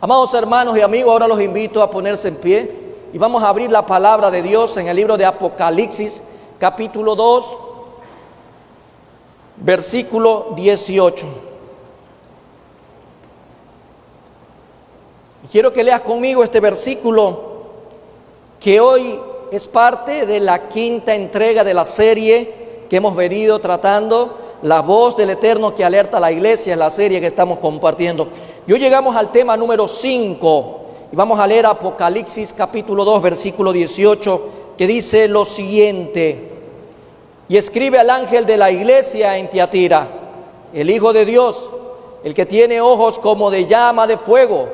Amados hermanos y amigos, ahora los invito a ponerse en pie y vamos a abrir la palabra de Dios en el libro de Apocalipsis, capítulo 2, versículo 18. Y quiero que leas conmigo este versículo que hoy es parte de la quinta entrega de la serie que hemos venido tratando, La voz del Eterno que alerta a la iglesia, es la serie que estamos compartiendo. Y hoy llegamos al tema número 5 y vamos a leer Apocalipsis capítulo 2 versículo 18 que dice lo siguiente: y escribe al ángel de la iglesia en Tiatira, el Hijo de Dios, el que tiene ojos como de llama de fuego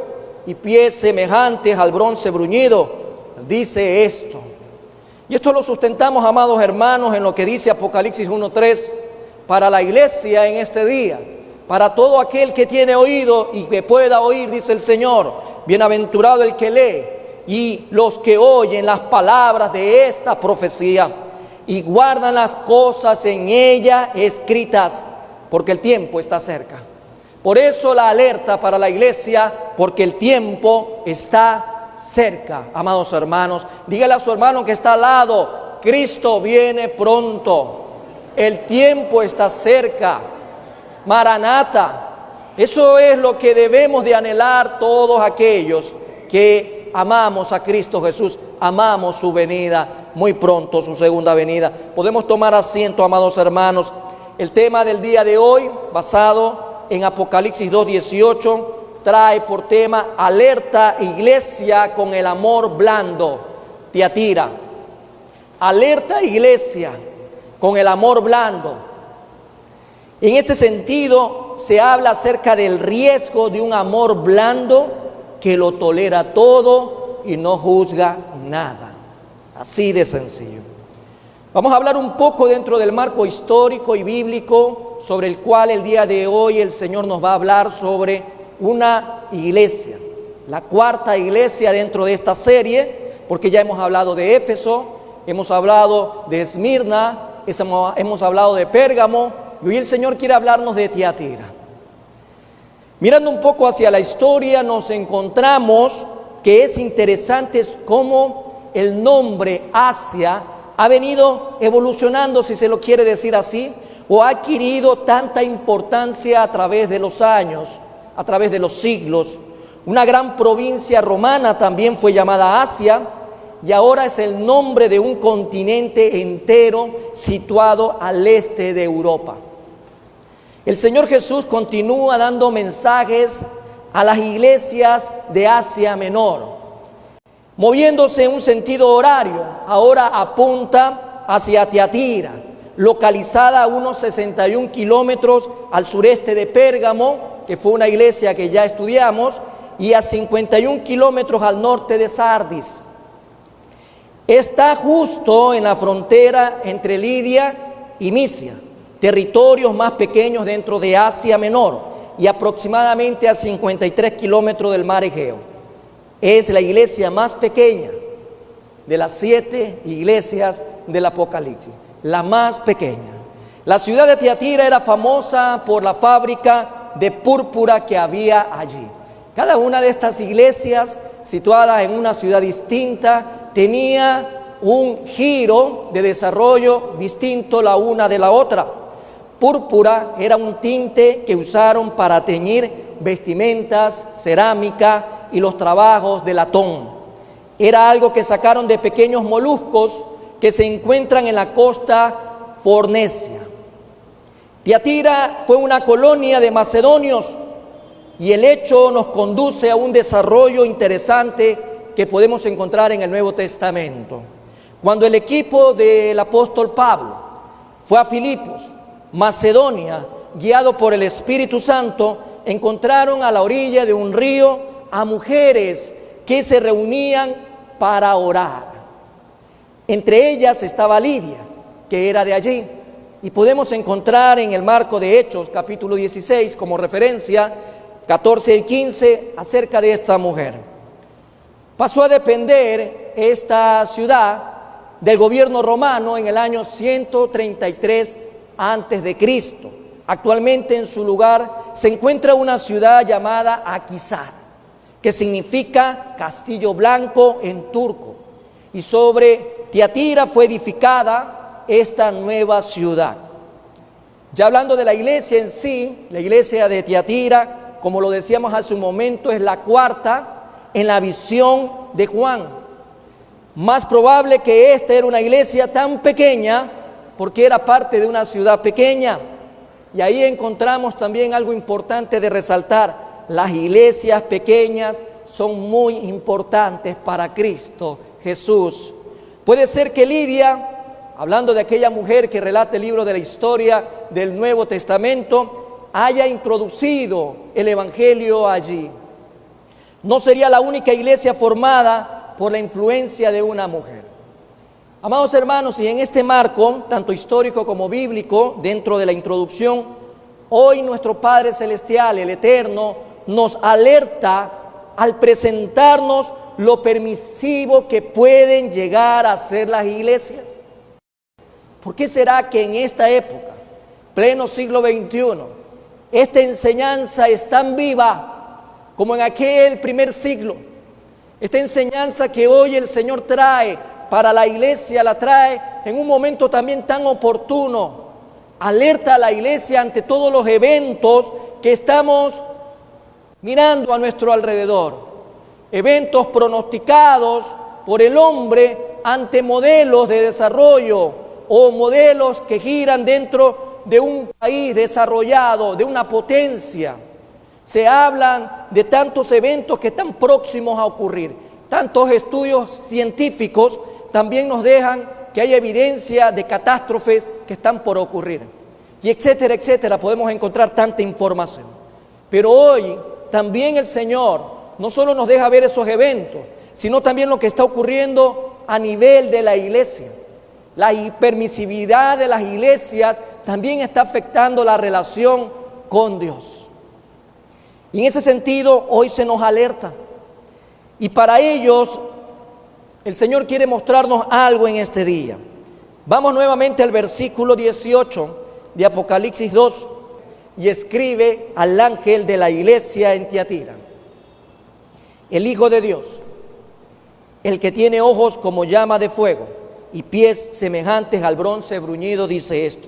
y pies semejantes al bronce bruñido, dice esto. Y esto lo sustentamos, amados hermanos, en lo que dice Apocalipsis 1:3 para la iglesia en este día. Para todo aquel que tiene oído y que pueda oír, dice el Señor, bienaventurado el que lee y los que oyen las palabras de esta profecía y guardan las cosas en ella escritas, porque el tiempo está cerca. Por eso la alerta para la iglesia, porque el tiempo está cerca. Amados hermanos, dígale a su hermano que está al lado: Cristo viene pronto, el tiempo está cerca. Maranata, eso es lo que debemos de anhelar todos aquellos que amamos a Cristo Jesús, amamos su venida, muy pronto su segunda venida. Podemos tomar asiento, amados hermanos. El tema del día de hoy, basado en Apocalipsis 2:18, trae por tema alerta iglesia con el amor blando. Tiatira, alerta iglesia con el amor blando. En este sentido, se habla acerca del riesgo de un amor blando que lo tolera todo y no juzga nada. Así de sencillo. Vamos a hablar un poco dentro del marco histórico y bíblico sobre el cual el día de hoy el Señor nos va a hablar sobre una iglesia, la cuarta iglesia dentro de esta serie, porque ya hemos hablado de Éfeso, hemos hablado de Esmirna, hemos hablado de Pérgamo, y hoy el Señor quiere hablarnos de Tiatira. Mirando un poco hacia la historia, nos encontramos que es interesante cómo el nombre Asia ha venido evolucionando, si se lo quiere decir así, o ha adquirido tanta importancia a través de los años, a través de los siglos. Una gran provincia romana también fue llamada Asia, y ahora es el nombre de un continente entero situado al este de Europa. El Señor Jesús continúa dando mensajes a las iglesias de Asia Menor, moviéndose en un sentido horario. Ahora apunta hacia Tiatira, localizada a unos 61 kilómetros al sureste de Pérgamo, que fue una iglesia que ya estudiamos, y a 51 kilómetros al norte de Sardis. Está justo en la frontera entre Lidia y Misia, territorios más pequeños dentro de Asia Menor, y aproximadamente a 53 kilómetros del mar Egeo. Es la iglesia más pequeña de las 7 iglesias del Apocalipsis, la más pequeña. La ciudad de Tiatira era famosa por la fábrica de púrpura que había allí. Cada una de estas iglesias, situadas en una ciudad distinta, tenía un giro de desarrollo distinto la una de la otra. Púrpura era un tinte que usaron para teñir vestimentas, cerámica y los trabajos de latón. Era algo que sacaron de pequeños moluscos que se encuentran en la costa fornecia. Tiatira fue una colonia de macedonios, y el hecho nos conduce a un desarrollo interesante que podemos encontrar en el Nuevo Testamento. Cuando el equipo del apóstol Pablo fue a Filipos, Macedonia, guiado por el Espíritu Santo, encontraron a la orilla de un río a mujeres que se reunían para orar. Entre ellas estaba Lidia, que era de allí, Y podemos encontrar en el marco de Hechos, capítulo 16, como referencia, 14 y 15, acerca de esta mujer. Pasó a depender esta ciudad del gobierno romano en el año 133 antes de Cristo. Actualmente en su lugar se encuentra una ciudad llamada Akhisar, que significa castillo blanco en turco. Y sobre Tiatira fue edificada esta nueva ciudad. Ya hablando de la iglesia en sí, la iglesia de Tiatira, como lo decíamos hace un momento, es la cuarta en la visión de Juan. Más probable que esta era una iglesia tan pequeña porque era parte de una ciudad pequeña. Y ahí encontramos también algo importante de resaltar. Las iglesias pequeñas son muy importantes para Cristo Jesús. Puede ser que Lidia, hablando de aquella mujer que relata el libro de la historia del Nuevo Testamento, haya introducido el evangelio allí. No sería la única iglesia formada por la influencia de una mujer. Amados hermanos, y en este marco, tanto histórico como bíblico, dentro de la introducción, hoy nuestro Padre Celestial, el Eterno, nos alerta al presentarnos lo permisivo que pueden llegar a ser las iglesias. ¿Por qué será que en esta época, pleno siglo XXI, esta enseñanza es tan viva como en aquel primer siglo? Esta enseñanza que hoy el Señor trae para la iglesia, la trae en un momento también tan oportuno. Alerta a la iglesia ante todos los eventos que estamos mirando a nuestro alrededor. Eventos pronosticados por el hombre ante modelos de desarrollo o modelos que giran dentro de un país desarrollado, de una potencia. Se hablan de tantos eventos que están próximos a ocurrir. Tantos estudios científicos también nos dejan que hay evidencia de catástrofes que están por ocurrir. Y etcétera, etcétera, podemos encontrar tanta información. Pero hoy también el Señor no solo nos deja ver esos eventos, sino también lo que está ocurriendo a nivel de la iglesia. La hipermisividad de las iglesias también está afectando la relación con Dios. Y en ese sentido, hoy se nos alerta. Y para ellos, el Señor quiere mostrarnos algo en este día. Vamos nuevamente al versículo 18 de Apocalipsis 2 y escribe al ángel de la iglesia en Tiatira: el Hijo de Dios, el que tiene ojos como llama de fuego y pies semejantes al bronce bruñido, dice esto.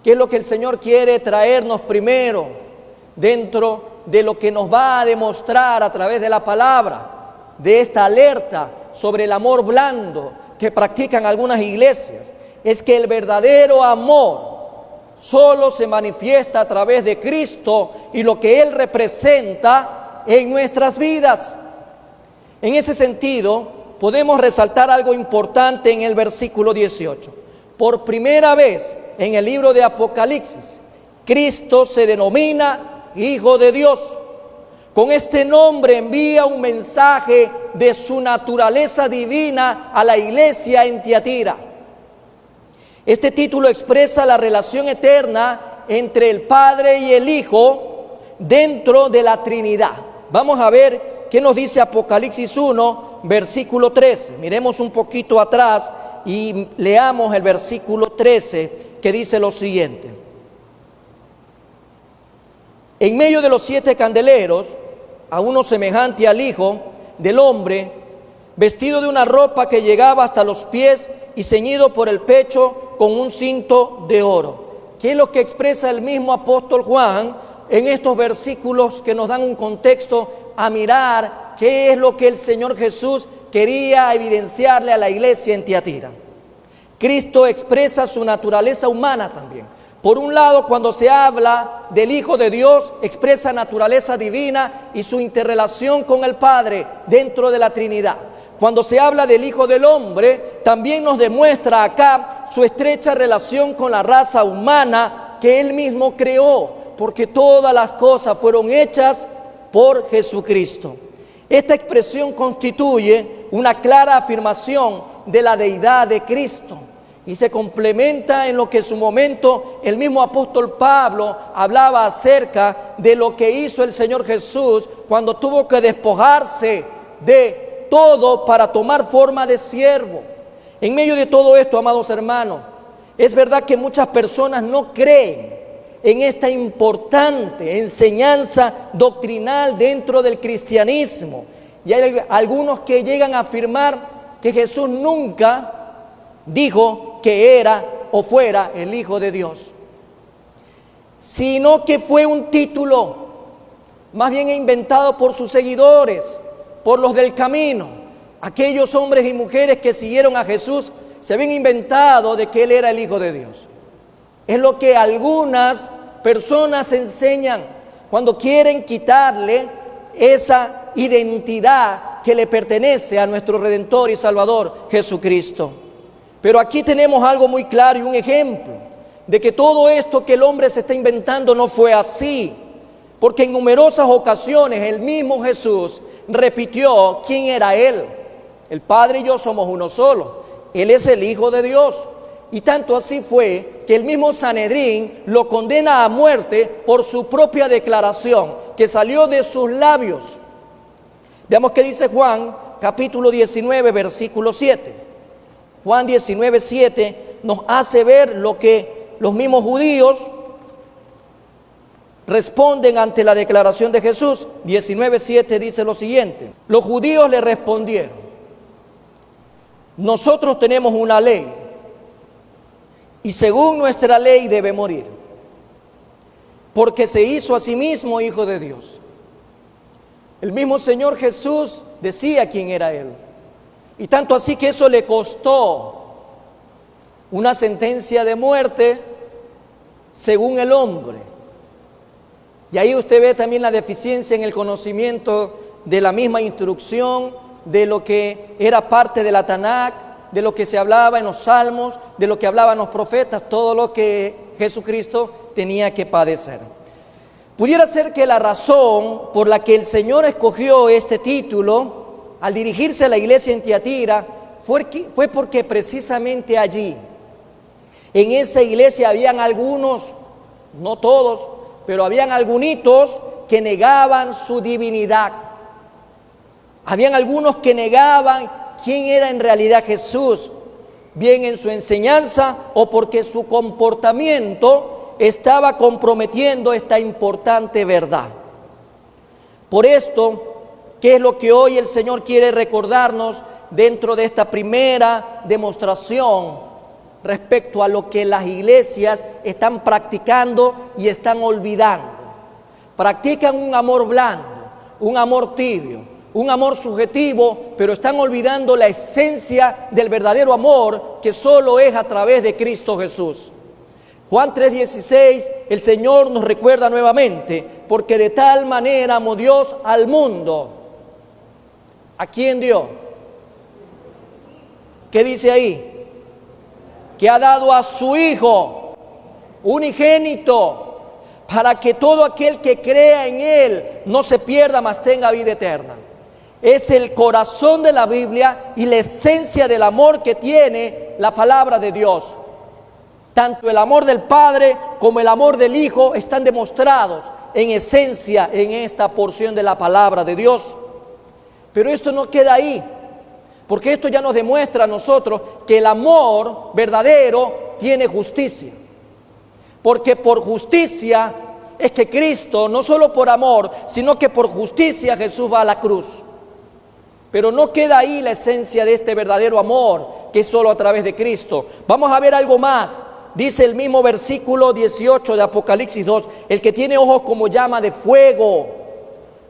¿Qué es lo que el Señor quiere traernos primero dentro de lo que nos va a demostrar a través de la palabra, de esta alerta sobre el amor blando que practican algunas iglesias? Es que el verdadero amor solo se manifiesta a través de Cristo y lo que Él representa en nuestras vidas. En ese sentido, podemos resaltar algo importante en el versículo 18. Por primera vez en el libro de Apocalipsis, Cristo se denomina Hijo de Dios. Con este nombre envía un mensaje de su naturaleza divina a la iglesia en Tiatira. Este título expresa la relación eterna entre el Padre y el Hijo dentro de la Trinidad. Vamos a ver qué nos dice Apocalipsis 1, versículo 13. Miremos un poquito atrás y leamos el versículo 13, que dice lo siguiente: en medio de los 7 candeleros, a uno semejante al Hijo del Hombre, vestido de una ropa que llegaba hasta los pies y ceñido por el pecho con un cinto de oro. ¿Qué es lo que expresa el mismo apóstol Juan en estos versículos que nos dan un contexto a mirar qué es lo que el Señor Jesús quería evidenciarle a la iglesia en Tiatira? Cristo expresa su naturaleza humana también. Por un lado, cuando se habla del Hijo de Dios, expresa naturaleza divina y su interrelación con el Padre dentro de la Trinidad. Cuando se habla del Hijo del Hombre, también nos demuestra acá su estrecha relación con la raza humana que Él mismo creó, porque todas las cosas fueron hechas por Jesucristo. Esta expresión constituye una clara afirmación de la deidad de Cristo. y se complementa en lo que en su momento el mismo apóstol Pablo hablaba acerca de lo que hizo el Señor Jesús cuando tuvo que despojarse de todo para tomar forma de siervo. En medio de todo esto, amados hermanos, es verdad que muchas personas no creen en esta importante enseñanza doctrinal dentro del cristianismo. Y hay algunos que llegan a afirmar que Jesús nunca dijo que era o fuera el Hijo de Dios, sino que fue un título más bien inventado por sus seguidores, por los del camino. Aquellos hombres y mujeres que siguieron a Jesús se habían inventado de que Él era el Hijo de Dios. Es lo que algunas personas enseñan cuando quieren quitarle esa identidad que le pertenece a nuestro Redentor y Salvador Jesucristo. Pero aquí tenemos algo muy claro y un ejemplo de que todo esto que el hombre se está inventando no fue así, porque en numerosas ocasiones el mismo Jesús repitió quién era Él. El Padre y yo somos uno solo. Él es el Hijo de Dios. Y tanto así fue que el mismo Sanedrín lo condena a muerte por su propia declaración que salió de sus labios. Veamos qué dice Juan, capítulo 19, versículo 7. Juan 19, 7 nos hace ver lo que los mismos judíos responden ante la declaración de Jesús. 19, 7 dice lo siguiente: los judíos le respondieron: nosotros tenemos una ley, y según nuestra ley debe morir, porque se hizo a sí mismo Hijo de Dios. El mismo Señor Jesús decía quién era Él, y tanto así que eso le costó una sentencia de muerte según el hombre. Y ahí usted ve también la deficiencia en el conocimiento de la misma instrucción, de lo que era parte de la Tanakh, de lo que se hablaba en los salmos, de lo que hablaban los profetas, todo lo que Jesucristo tenía que padecer. Pudiera ser que la razón por la que el Señor escogió este título al dirigirse a la iglesia en Tiatira fue porque precisamente allí, en esa iglesia, habían algunos, no todos, pero habían algunitos que negaban su divinidad. Habían algunos que negaban quién era en realidad Jesús, bien en su enseñanza o porque su comportamiento estaba comprometiendo esta importante verdad. Por esto, ¿qué es lo que hoy el Señor quiere recordarnos dentro de esta primera demostración respecto a lo que las iglesias están practicando y están olvidando? Practican un amor blando, un amor tibio, un amor subjetivo, pero están olvidando la esencia del verdadero amor que solo es a través de Cristo Jesús. Juan 3:16, el Señor nos recuerda nuevamente: porque de tal manera amó Dios al mundo. ¿A quién dio? ¿Qué dice ahí? Que ha dado a su Hijo unigénito, para que todo aquel que crea en Él no se pierda, mas tenga vida eterna. Es el corazón de la Biblia y la esencia del amor que tiene la palabra de Dios. Tanto el amor del Padre como el amor del Hijo están demostrados en esencia en esta porción de la palabra de Dios. Pero esto no queda ahí, porque esto ya nos demuestra a nosotros que el amor verdadero tiene justicia. Porque por justicia es que Cristo, no solo por amor, sino que por justicia Jesús va a la cruz. Pero no queda ahí la esencia de este verdadero amor, que es solo a través de Cristo. Vamos a ver algo más. Dice el mismo versículo 18 de Apocalipsis 2, el que tiene ojos como llama de fuego.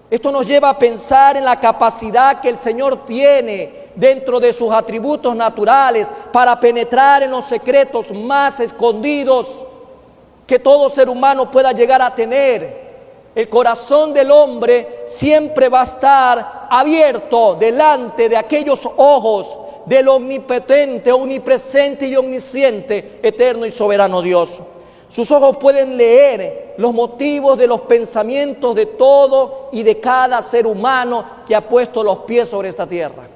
Esto nos lleva a pensar en la capacidad que el Señor tiene dentro de sus atributos naturales para penetrar en los secretos más escondidos que todo ser humano pueda llegar a tener. El corazón del hombre siempre va a estar abierto delante de aquellos ojos del omnipotente, omnipresente y omnisciente, eterno y soberano Dios. Sus ojos pueden leer los motivos de los pensamientos de todo y de cada ser humano que ha puesto los pies sobre esta tierra.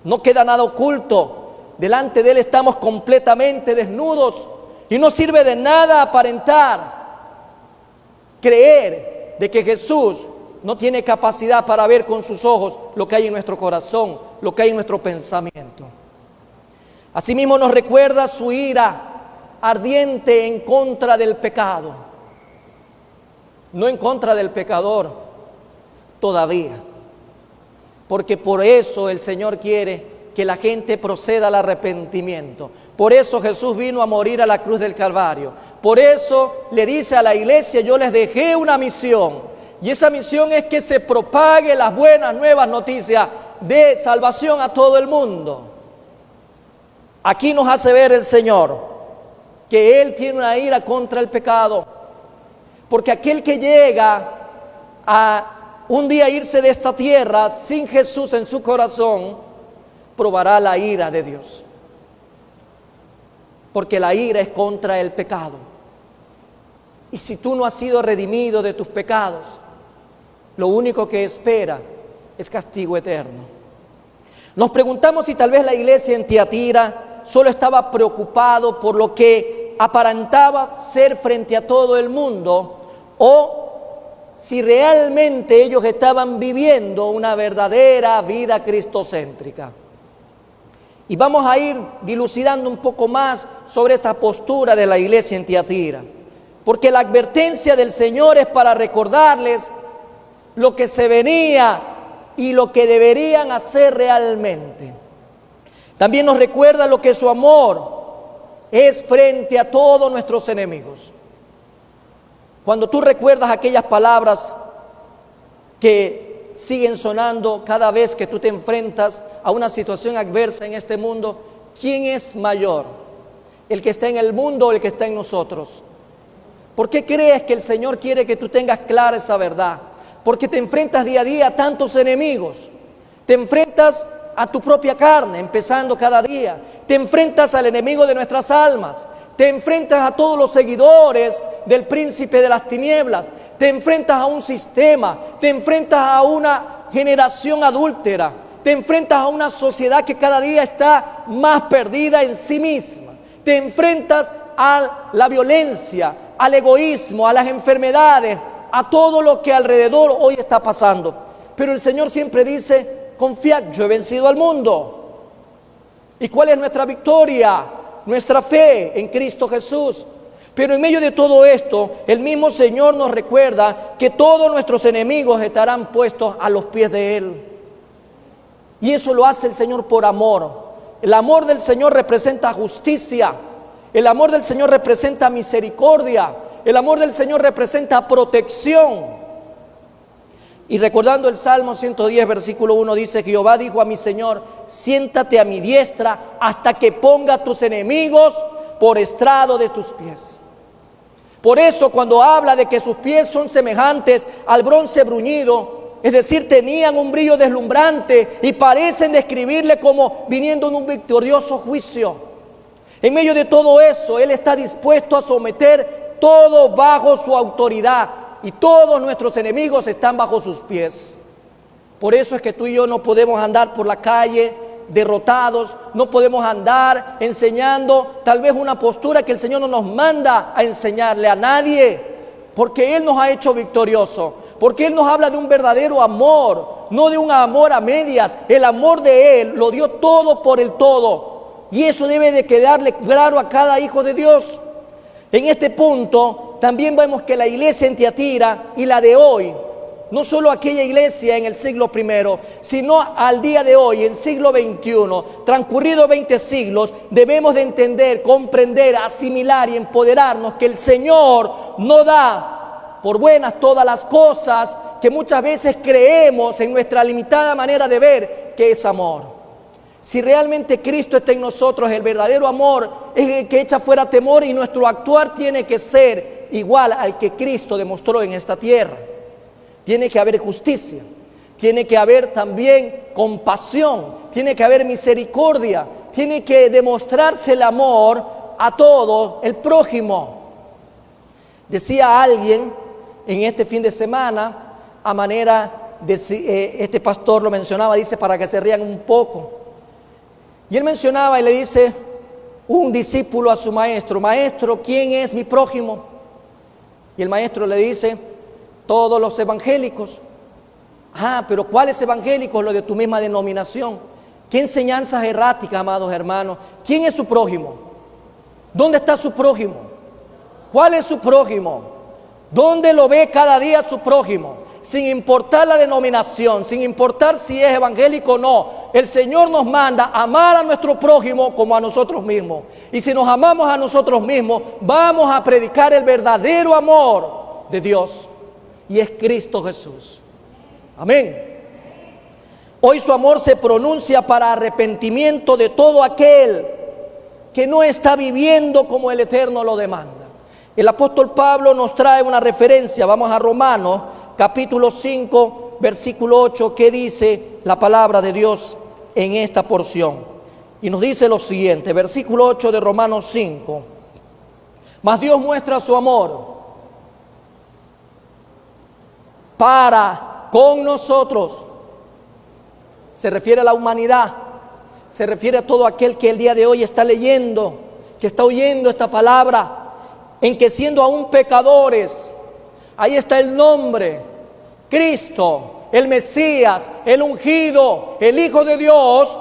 No queda nada oculto delante de Él estamos completamente desnudos y no sirve de nada aparentar, creer de que Jesús no tiene capacidad para ver con sus ojos lo que hay en nuestro corazón, lo que hay en nuestro pensamiento. Asimismo nos recuerda su ira ardiente en contra del pecado, no en contra del pecador todavía, porque por eso el Señor quiere que la gente proceda al arrepentimiento. Por eso Jesús vino a morir a la cruz del Calvario. Por eso le dice a la iglesia: yo les dejé una misión, y esa misión es que se propague las buenas nuevas noticias de salvación a todo el mundo. Aquí nos hace ver el Señor que Él tiene una ira contra el pecado, porque aquel que llega a un día irse de esta tierra sin Jesús en su corazón, probará la ira de Dios, porque la ira es contra el pecado. Y si tú no has sido redimido de tus pecados, lo único que espera es castigo eterno. Nos preguntamos si tal vez la iglesia en Tiatira solo estaba preocupado por lo que aparentaba ser frente a todo el mundo, o si realmente ellos estaban viviendo una verdadera vida cristocéntrica. Y vamos a ir dilucidando un poco más sobre esta postura de la iglesia en Tiatira, porque la advertencia del Señor es para recordarles lo que se venía y lo que deberían hacer realmente. También nos recuerda lo que su amor es frente a todos nuestros enemigos. Cuando tú recuerdas aquellas palabras que siguen sonando cada vez que tú te enfrentas a una situación adversa en este mundo, ¿quién es mayor? ¿El que está en el mundo o el que está en nosotros? ¿Por qué crees que el Señor quiere que tú tengas clara esa verdad? Porque te enfrentas día a día a tantos enemigos. Te enfrentas a tu propia carne, empezando cada día. Te enfrentas al enemigo de nuestras almas. Te enfrentas a todos los seguidores del príncipe de las tinieblas. Te enfrentas a un sistema. Te enfrentas a una generación adúltera. Te enfrentas a una sociedad que cada día está más perdida en sí misma. Te enfrentas a la violencia, al egoísmo, a las enfermedades, a todo lo que alrededor hoy está pasando. Pero el Señor siempre dice: confiad, yo he vencido al mundo. ¿Y cuál es nuestra victoria? Nuestra fe en Cristo Jesús. Pero en medio de todo esto, el mismo Señor nos recuerda que todos nuestros enemigos estarán puestos a los pies de Él. Y eso lo hace el Señor por amor. El amor del Señor representa justicia. El amor del Señor representa misericordia. El amor del Señor representa protección. Y recordando el Salmo 110, versículo 1, dice: Jehová dijo a mi Señor: siéntate a mi diestra hasta que ponga a tus enemigos por estrado de tus pies. Por eso, cuando habla de que sus pies son semejantes al bronce bruñido, es decir, tenían un brillo deslumbrante y parecen describirle como viniendo en un victorioso juicio. En medio de todo eso, Él está dispuesto a someter todo bajo su autoridad, y todos nuestros enemigos están bajo sus pies. Por eso es que tú y yo no podemos andar por la calle derrotados, no podemos andar enseñando tal vez una postura que el Señor no nos manda a enseñarle a nadie, porque Él nos ha hecho victorioso, porque Él nos habla de un verdadero amor, no de un amor a medias. El amor de Él lo dio todo por el todo, y eso debe de quedarle claro a cada hijo de Dios. En este punto también vemos que la iglesia en Tiatira y la de hoy, no solo aquella iglesia en el siglo I, sino al día de hoy, en siglo XXI, transcurridos 20 siglos, debemos de entender, comprender, asimilar y empoderarnos que el Señor no da por buenas todas las cosas que muchas veces creemos en nuestra limitada manera de ver que es amor. Si realmente Cristo está en nosotros, el verdadero amor es el que echa fuera temor, y nuestro actuar tiene que ser igual al que Cristo demostró en esta tierra. Tiene que haber justicia, tiene que haber también compasión, tiene que haber misericordia, tiene que demostrarse el amor a todo el prójimo. Decía alguien en este fin de semana, a manera de, este pastor lo mencionaba, dice, para que se rían un poco. Y él mencionaba y le dice un discípulo a su maestro: maestro, ¿quién es mi prójimo? Y el maestro le dice: todos los evangélicos. Ah, pero ¿cuáles evangélicos? Los de tu misma denominación. ¿Qué enseñanzas erráticas, amados hermanos? ¿Quién es su prójimo? ¿Dónde está su prójimo? ¿Cuál es su prójimo? ¿Dónde lo ve cada día su prójimo? Sin importar la denominación, sin importar si es evangélico o no, el Señor nos manda amar a nuestro prójimo como a nosotros mismos. Y si nos amamos a nosotros mismos, vamos a predicar el verdadero amor de Dios, y es Cristo Jesús. Amén. Hoy su amor se pronuncia para arrepentimiento de todo aquel que no está viviendo como el Eterno lo demanda. El apóstol Pablo nos trae una referencia. Vamos a Romanos capítulo 5, versículo 8, que dice la palabra de Dios en esta porción. Y nos dice lo siguiente, versículo 8 de Romanos 5. Mas Dios muestra su amor para con nosotros. Se refiere a la humanidad, se refiere a todo aquel que el día de hoy está leyendo, que está oyendo esta palabra, en que siendo aún pecadores, ahí está el nombre, Cristo, el Mesías, el ungido, el Hijo de Dios,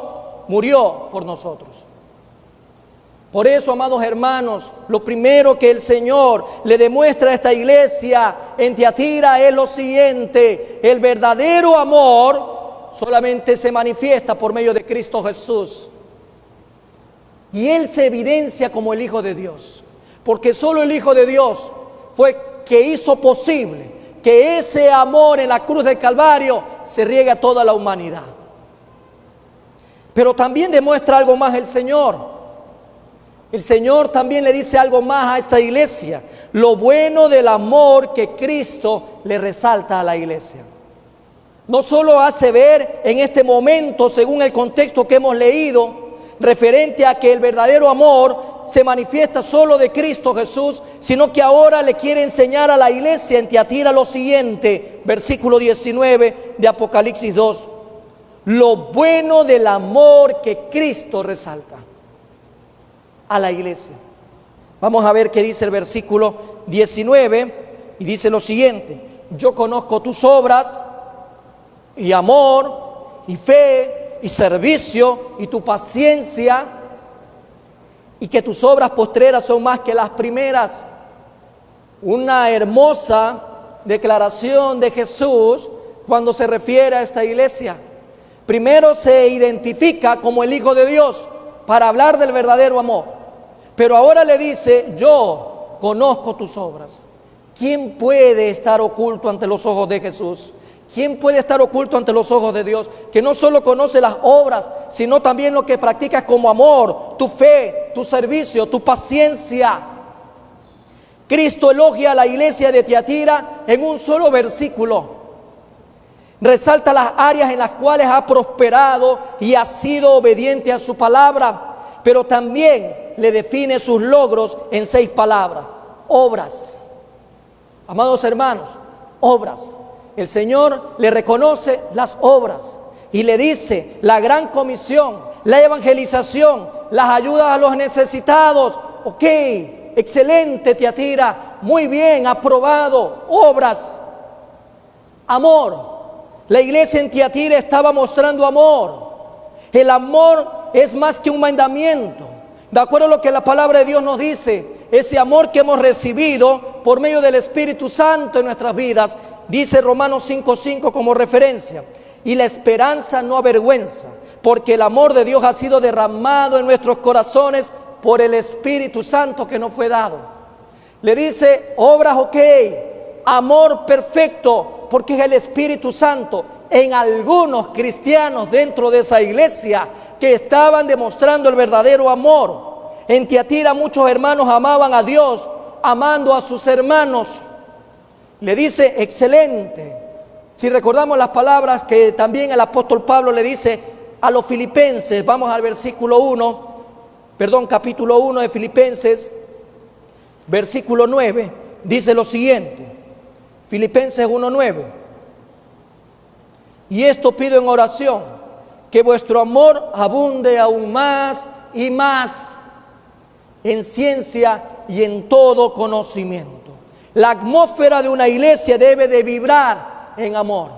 murió por nosotros. Por eso, amados hermanos, lo primero que el Señor le demuestra a esta iglesia en Tiatira es lo siguiente: el verdadero amor solamente se manifiesta por medio de Cristo Jesús. Y Él se evidencia como el Hijo de Dios, porque solo el Hijo de Dios fue que hizo posible que ese amor en la cruz del Calvario se riegue a toda la humanidad. Pero también demuestra algo más el Señor. El Señor también le dice algo más a esta iglesia: lo bueno del amor que Cristo le resalta a la iglesia. No solo hace ver en este momento, según el contexto que hemos leído, referente a que el verdadero amor se manifiesta solo de Cristo Jesús, sino que ahora le quiere enseñar a la iglesia en Tiatira lo siguiente, versículo 19 de Apocalipsis 2: lo bueno del amor que Cristo resalta a la iglesia. Vamos a ver qué dice el versículo 19, y dice lo siguiente: yo conozco tus obras, y amor, y fe, y servicio, y tu paciencia, y que tus obras postreras son más que las primeras. Una hermosa declaración de Jesús cuando se refiere a esta iglesia. Primero se identifica como el Hijo de Dios para hablar del verdadero amor, pero ahora le dice: yo conozco tus obras. ¿Quién puede estar oculto ante los ojos de Jesús? ¿Quién puede estar oculto ante los ojos de Dios? Que no solo conoce las obras, sino también lo que practicas como amor, tu fe, tu servicio, tu paciencia. Cristo elogia a la iglesia de Tiatira en un solo versículo. Resalta las áreas en las cuales ha prosperado y ha sido obediente a su palabra, pero también le define sus logros en 6 palabras: obras. Amados hermanos, obras. El Señor le reconoce las obras y le dice: la gran comisión, la evangelización, las ayudas a los necesitados. Ok, excelente, Tiatira, muy bien, aprobado. Obras, amor. La iglesia en Tiatira estaba mostrando amor. El amor es más que un mandamiento. De acuerdo a lo que la palabra de Dios nos dice, ese amor que hemos recibido por medio del Espíritu Santo en nuestras vidas, dice Romanos 5:5 como referencia: y la esperanza no avergüenza, porque el amor de Dios ha sido derramado en nuestros corazones por el Espíritu Santo que nos fue dado. Le dice: obras, ok, amor perfecto, porque es el Espíritu Santo en algunos cristianos dentro de esa iglesia que estaban demostrando el verdadero amor. En Tiatira muchos hermanos amaban a Dios, amando a sus hermanos. Le dice: excelente. Si recordamos las palabras que también el apóstol Pablo le dice a los filipenses, vamos al capítulo 1 de Filipenses, versículo 9, dice lo siguiente, Filipenses 1:9: y esto pido en oración, que vuestro amor abunde aún más y más en ciencia y en todo conocimiento. La atmósfera de una iglesia debe de vibrar en amor,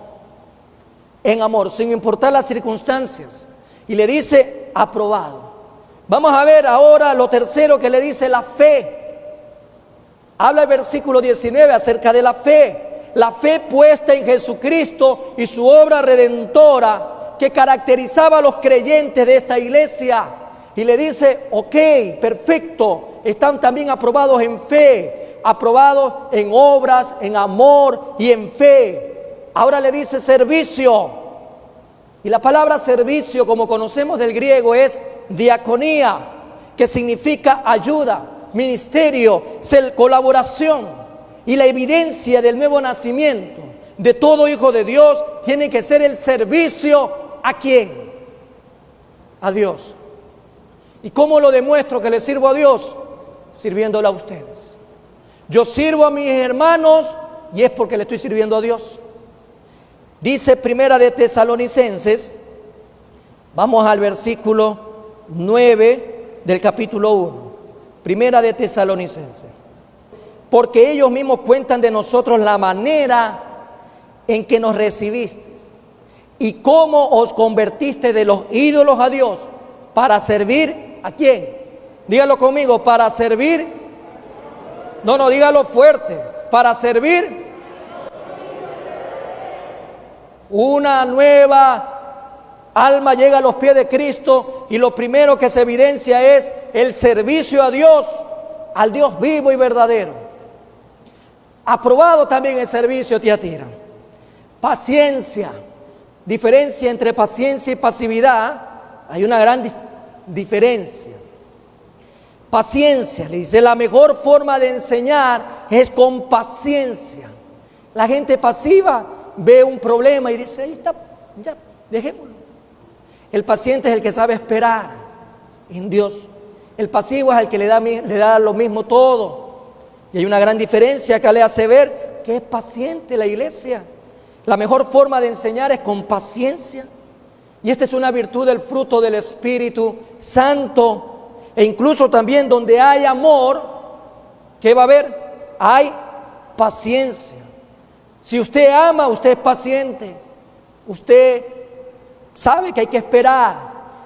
sin importar las circunstancias. Y le dice aprobado. Vamos a ver ahora lo tercero que le dice la fe. Habla el versículo 19 acerca de la fe. La fe puesta en Jesucristo y su obra redentora que caracterizaba a los creyentes de esta iglesia. Y le dice, ok, perfecto, están también aprobados en fe, aprobados en obras, en amor y en fe. Ahora le dice servicio. Y la palabra servicio, como conocemos del griego, es diaconía, que significa ayuda, ministerio, colaboración. Y la evidencia del nuevo nacimiento de todo hijo de Dios tiene que ser el servicio. ¿A quién? A Dios. ¿Y cómo lo demuestro que le sirvo a Dios? Sirviéndole a ustedes. Yo sirvo a mis hermanos y es porque le estoy sirviendo a Dios. Dice Primera de Tesalonicenses, vamos al versículo 9 del capítulo 1. Primera de Tesalonicenses. Porque ellos mismos cuentan de nosotros la manera en que nos recibisteis y cómo os convertiste de los ídolos a Dios para servir, ¿a quién? Dígalo conmigo, para servir. No, dígalo fuerte. Para servir una nueva alma llega a los pies de Cristo y lo primero que se evidencia es el servicio a Dios, al Dios vivo y verdadero. Aprobado también el servicio, Tiatira. Paciencia. Diferencia entre paciencia y pasividad. Hay una gran diferencia. Paciencia, le dice, la mejor forma de enseñar es con paciencia. La gente pasiva ve un problema y dice, ahí está, ya, dejémoslo. El paciente es el que sabe esperar en Dios. El pasivo es el que le da lo mismo todo. Y hay una gran diferencia que le hace ver que es paciente la iglesia. La mejor forma de enseñar es con paciencia. Y esta es una virtud del fruto del Espíritu Santo. E incluso también donde hay amor, ¿qué va a haber? Hay paciencia. Si usted ama, usted es paciente. Usted sabe que hay que esperar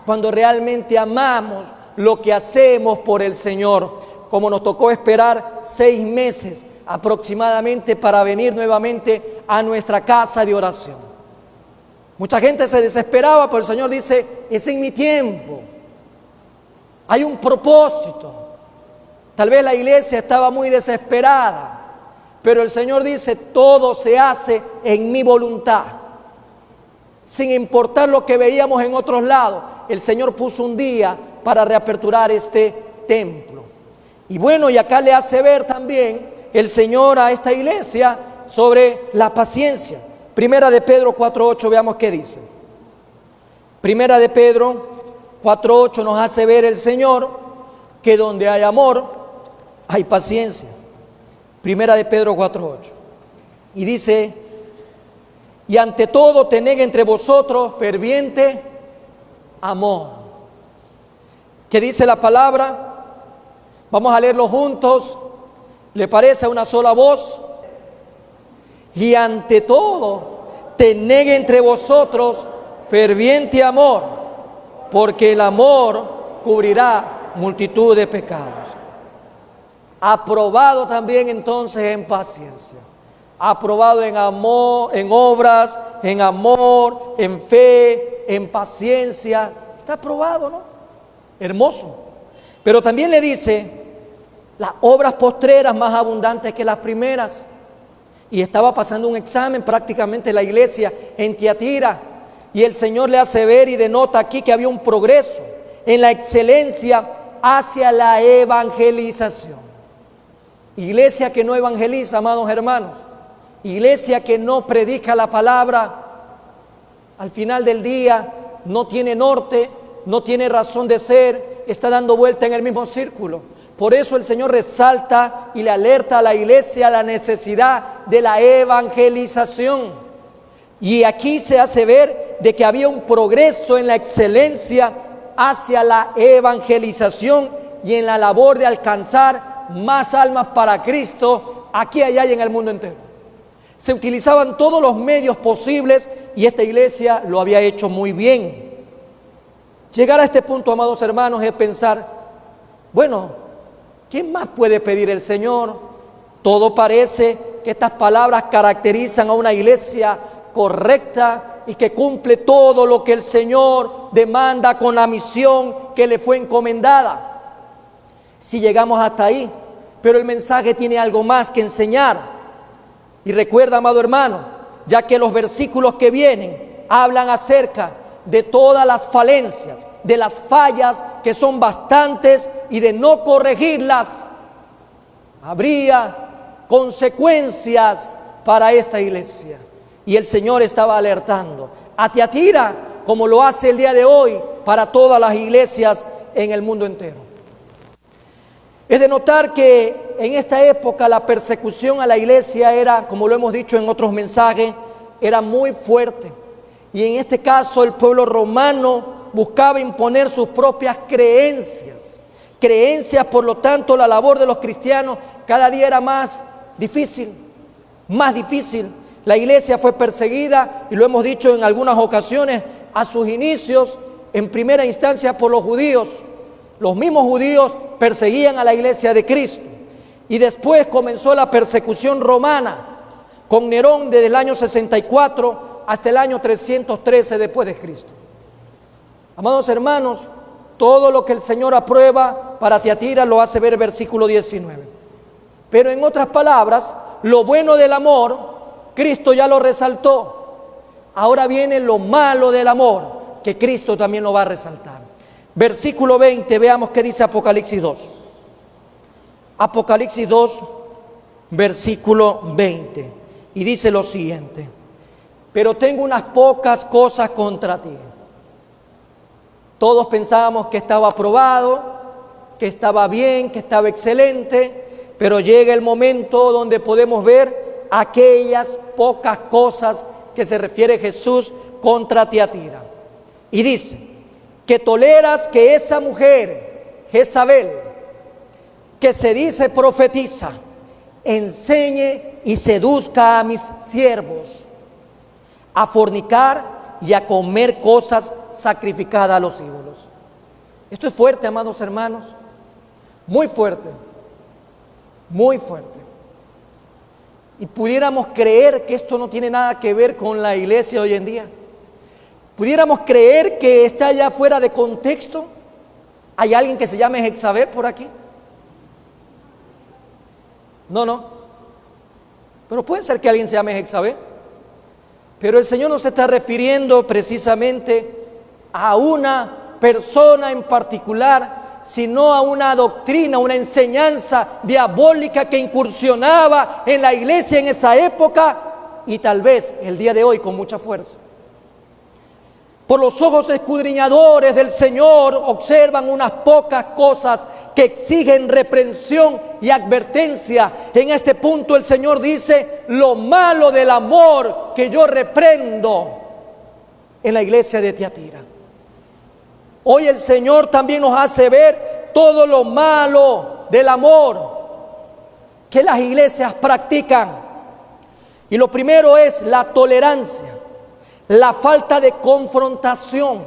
cuando realmente amamos lo que hacemos por el Señor. Como nos tocó esperar 6 meses aproximadamente para venir nuevamente a nuestra casa de oración. Mucha gente se desesperaba, pero el Señor dice, es en mi tiempo. Hay un propósito. Tal vez la iglesia estaba muy desesperada, pero el Señor dice, todo se hace en mi voluntad. Sin importar lo que veíamos en otros lados, el Señor puso un día para reaperturar este templo. Y bueno, y acá le hace ver también el Señor a esta iglesia sobre la paciencia. Primera de Pedro 4:8, veamos qué dice. Primera de Pedro 4:8 nos hace ver el Señor que donde hay amor, hay paciencia. Primera de Pedro 4:8. Y dice, y ante todo tened entre vosotros ferviente amor. ¿Qué dice la palabra? Vamos a leerlo juntos. ¿Le parece a una sola voz? Y ante todo, tened entre vosotros ferviente amor, porque el amor cubrirá multitud de pecados. Aprobado también entonces en paciencia. Aprobado en amor, en obras, en amor, en fe, en paciencia. Está aprobado, ¿no? Hermoso. Pero también le dice, las obras postreras más abundantes que las primeras. Y estaba pasando un examen prácticamente la iglesia en Tiatira. Y el Señor le hace ver y denota aquí que había un progreso en la excelencia hacia la evangelización. Iglesia que no evangeliza, amados hermanos. Iglesia que no predica la palabra. Al final del día no tiene norte, no tiene razón de ser, está dando vuelta en el mismo círculo. Por eso el Señor resalta y le alerta a la iglesia la necesidad de la evangelización. Y aquí se hace ver de que había un progreso en la excelencia hacia la evangelización y en la labor de alcanzar más almas para Cristo aquí, allá y en el mundo entero. Se utilizaban todos los medios posibles y esta iglesia lo había hecho muy bien. Llegar a este punto, amados hermanos, es pensar, bueno, ¿qué más puede pedir el Señor? Todo parece que estas palabras caracterizan a una iglesia correcta y que cumple todo lo que el Señor demanda con la misión que le fue encomendada. Si llegamos hasta ahí, pero el mensaje tiene algo más que enseñar. Y recuerda, amado hermano, ya que los versículos que vienen hablan acerca de todas las falencias, de las fallas que son bastantes y de no corregirlas, habría consecuencias para esta iglesia. Y el Señor estaba alertando a Tiatira, como lo hace el día de hoy para todas las iglesias en el mundo entero. Es de notar que en esta época la persecución a la iglesia era, como lo hemos dicho en otros mensajes, era muy fuerte. Y en este caso el pueblo romano buscaba imponer sus propias creencias. Creencias, por lo tanto, la labor de los cristianos cada día era más difícil, más difícil. La iglesia fue perseguida, y lo hemos dicho en algunas ocasiones, a sus inicios, en primera instancia por los judíos. Los mismos judíos perseguían a la iglesia de Cristo. Y después comenzó la persecución romana, con Nerón desde el año 64 hasta el año 313 después de Cristo. Amados hermanos, todo lo que el Señor aprueba para Tiatira lo hace ver el versículo 19. Pero en otras palabras, lo bueno del amor, Cristo ya lo resaltó. Ahora viene lo malo del amor, que Cristo también lo va a resaltar. Versículo 20, veamos qué dice Apocalipsis 2. Apocalipsis 2, versículo 20. Y dice lo siguiente: pero tengo unas pocas cosas contra ti. Todos pensábamos que estaba aprobado, que estaba bien, que estaba excelente, pero llega el momento donde podemos ver aquellas pocas cosas que se refiere Jesús contra Tiatira. Y dice que toleras que esa mujer, Jezabel, que se dice profetiza, enseñe y seduzca a mis siervos a fornicar y a comer cosas sacrificadas a los ídolos. Esto es fuerte, amados hermanos, muy fuerte, muy fuerte. Y pudiéramos creer que esto no tiene nada que ver con la iglesia hoy en día. Pudiéramos creer que está allá fuera de contexto. ¿Hay alguien que se llame Jezabel por aquí? No. Pero puede ser que alguien se llame Jezabel. Pero el Señor no se está refiriendo precisamente a una persona en particular, sino a una doctrina, una enseñanza diabólica que incursionaba en la iglesia en esa época y tal vez el día de hoy con mucha fuerza. Por los ojos escudriñadores del Señor observan unas pocas cosas que exigen reprensión y advertencia. En este punto el Señor dice: lo malo del amor que yo reprendo en la iglesia de Tiatira. Hoy el Señor también nos hace ver todo lo malo del amor que las iglesias practican. Y lo primero es la tolerancia, la falta de confrontación.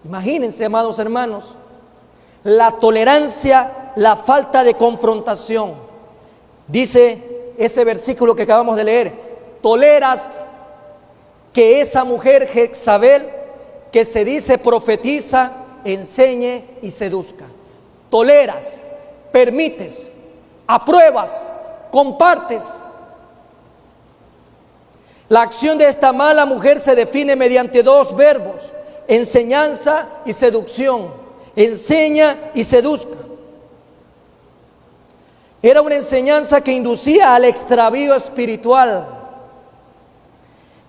Imagínense, amados hermanos, la tolerancia, la falta de confrontación. Dice ese versículo que acabamos de leer: toleras que esa mujer Jezabel, que se dice profetiza, enseñe y seduzca. Toleras, permites, apruebas, compartes. La acción de esta mala mujer se define mediante dos verbos: enseñanza y seducción. Enseña y seduzca. Era una enseñanza que inducía al extravío espiritual.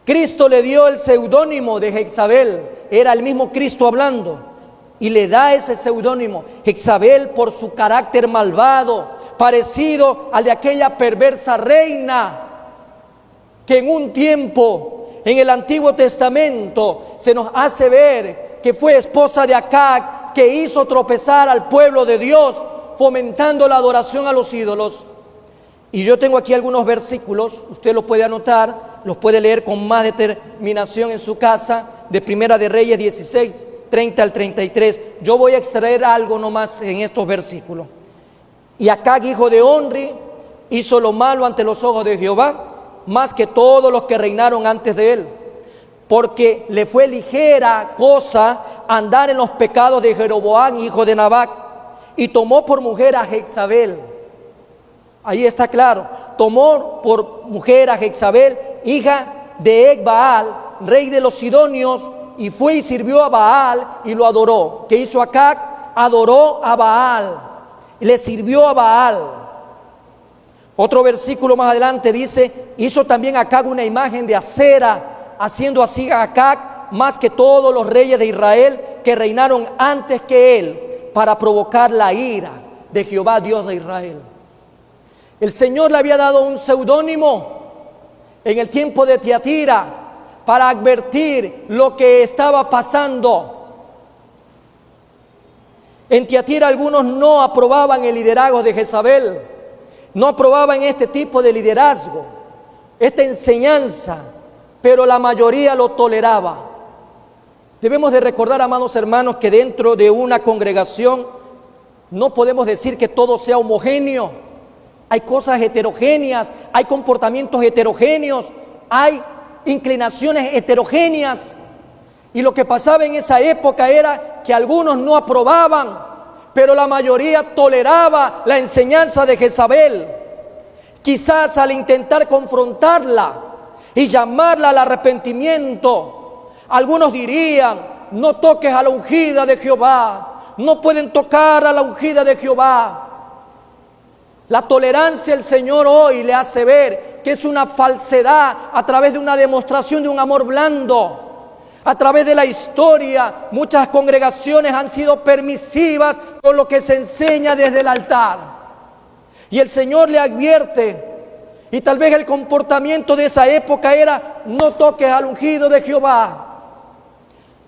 Cristo le dio el seudónimo de Jezabel, era el mismo Cristo hablando, y le da ese seudónimo, Jezabel, por su carácter malvado, parecido al de aquella perversa reina que en un tiempo En el Antiguo Testamento se nos hace ver que fue esposa de Acab, que hizo tropezar al pueblo de Dios, fomentando la adoración a los ídolos. Y yo tengo aquí algunos versículos, usted los puede anotar, los puede leer con más determinación en su casa, de Primera de Reyes 16, 30 al 33. Yo voy a extraer algo nomás en estos versículos. Y Acab, hijo de Onri, hizo lo malo ante los ojos de Jehová, más que todos los que reinaron antes de él, porque le fue ligera cosa andar en los pecados de Jeroboam, hijo de Nabat, y tomó por mujer a Jezabel. Ahí está claro, tomó por mujer a Jezabel, hija de Ecbaal, rey de los sidonios, y fue y sirvió a Baal y lo adoró. ¿Qué hizo Acab? Adoró a Baal, y le sirvió a Baal. Otro versículo más adelante dice, hizo también Acab una imagen de acera, haciendo así a Acab más que todos los reyes de Israel que reinaron antes que él, para provocar la ira de Jehová, Dios de Israel. El Señor le había dado un seudónimo en el tiempo de Tiatira para advertir lo que estaba pasando. En Tiatira algunos no aprobaban el liderazgo de Jezabel, no aprobaban este tipo de liderazgo, esta enseñanza, pero la mayoría lo toleraba. Debemos de recordar, amados hermanos, que dentro de una congregación no podemos decir que todo sea homogéneo. Hay cosas heterogéneas, hay comportamientos heterogéneos, hay inclinaciones heterogéneas. Y lo que pasaba en esa época era que algunos no aprobaban, pero la mayoría toleraba la enseñanza de Jezabel. Quizás al intentar confrontarla y llamarla al arrepentimiento, algunos dirían, no toques a la ungida de Jehová, no pueden tocar a la ungida de Jehová. La tolerancia el Señor hoy le hace ver que es una falsedad a través de una demostración de un amor blando. A través de la historia, muchas congregaciones han sido permisivas con lo que se enseña desde el altar. Y el Señor le advierte, y tal vez el comportamiento de esa época era, no toques al ungido de Jehová.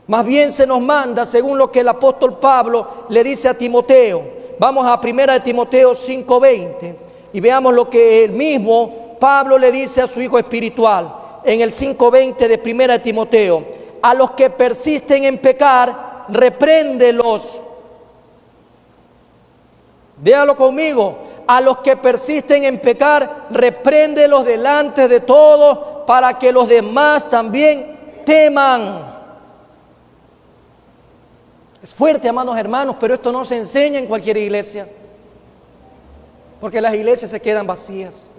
Más bien se nos manda, según lo que el apóstol Pablo le dice a Timoteo. Vamos a 1 Timoteo 5:20 y veamos lo que el mismo Pablo le dice a su hijo espiritual. En el 5:20 de 1 Timoteo, a los que persisten en pecar, repréndelos. Déjalo conmigo, a los que persisten en pecar, repréndelos delante de todos, para que los demás también teman. Es fuerte, amados hermanos, pero esto no se enseña en cualquier iglesia, porque las iglesias se quedan vacías.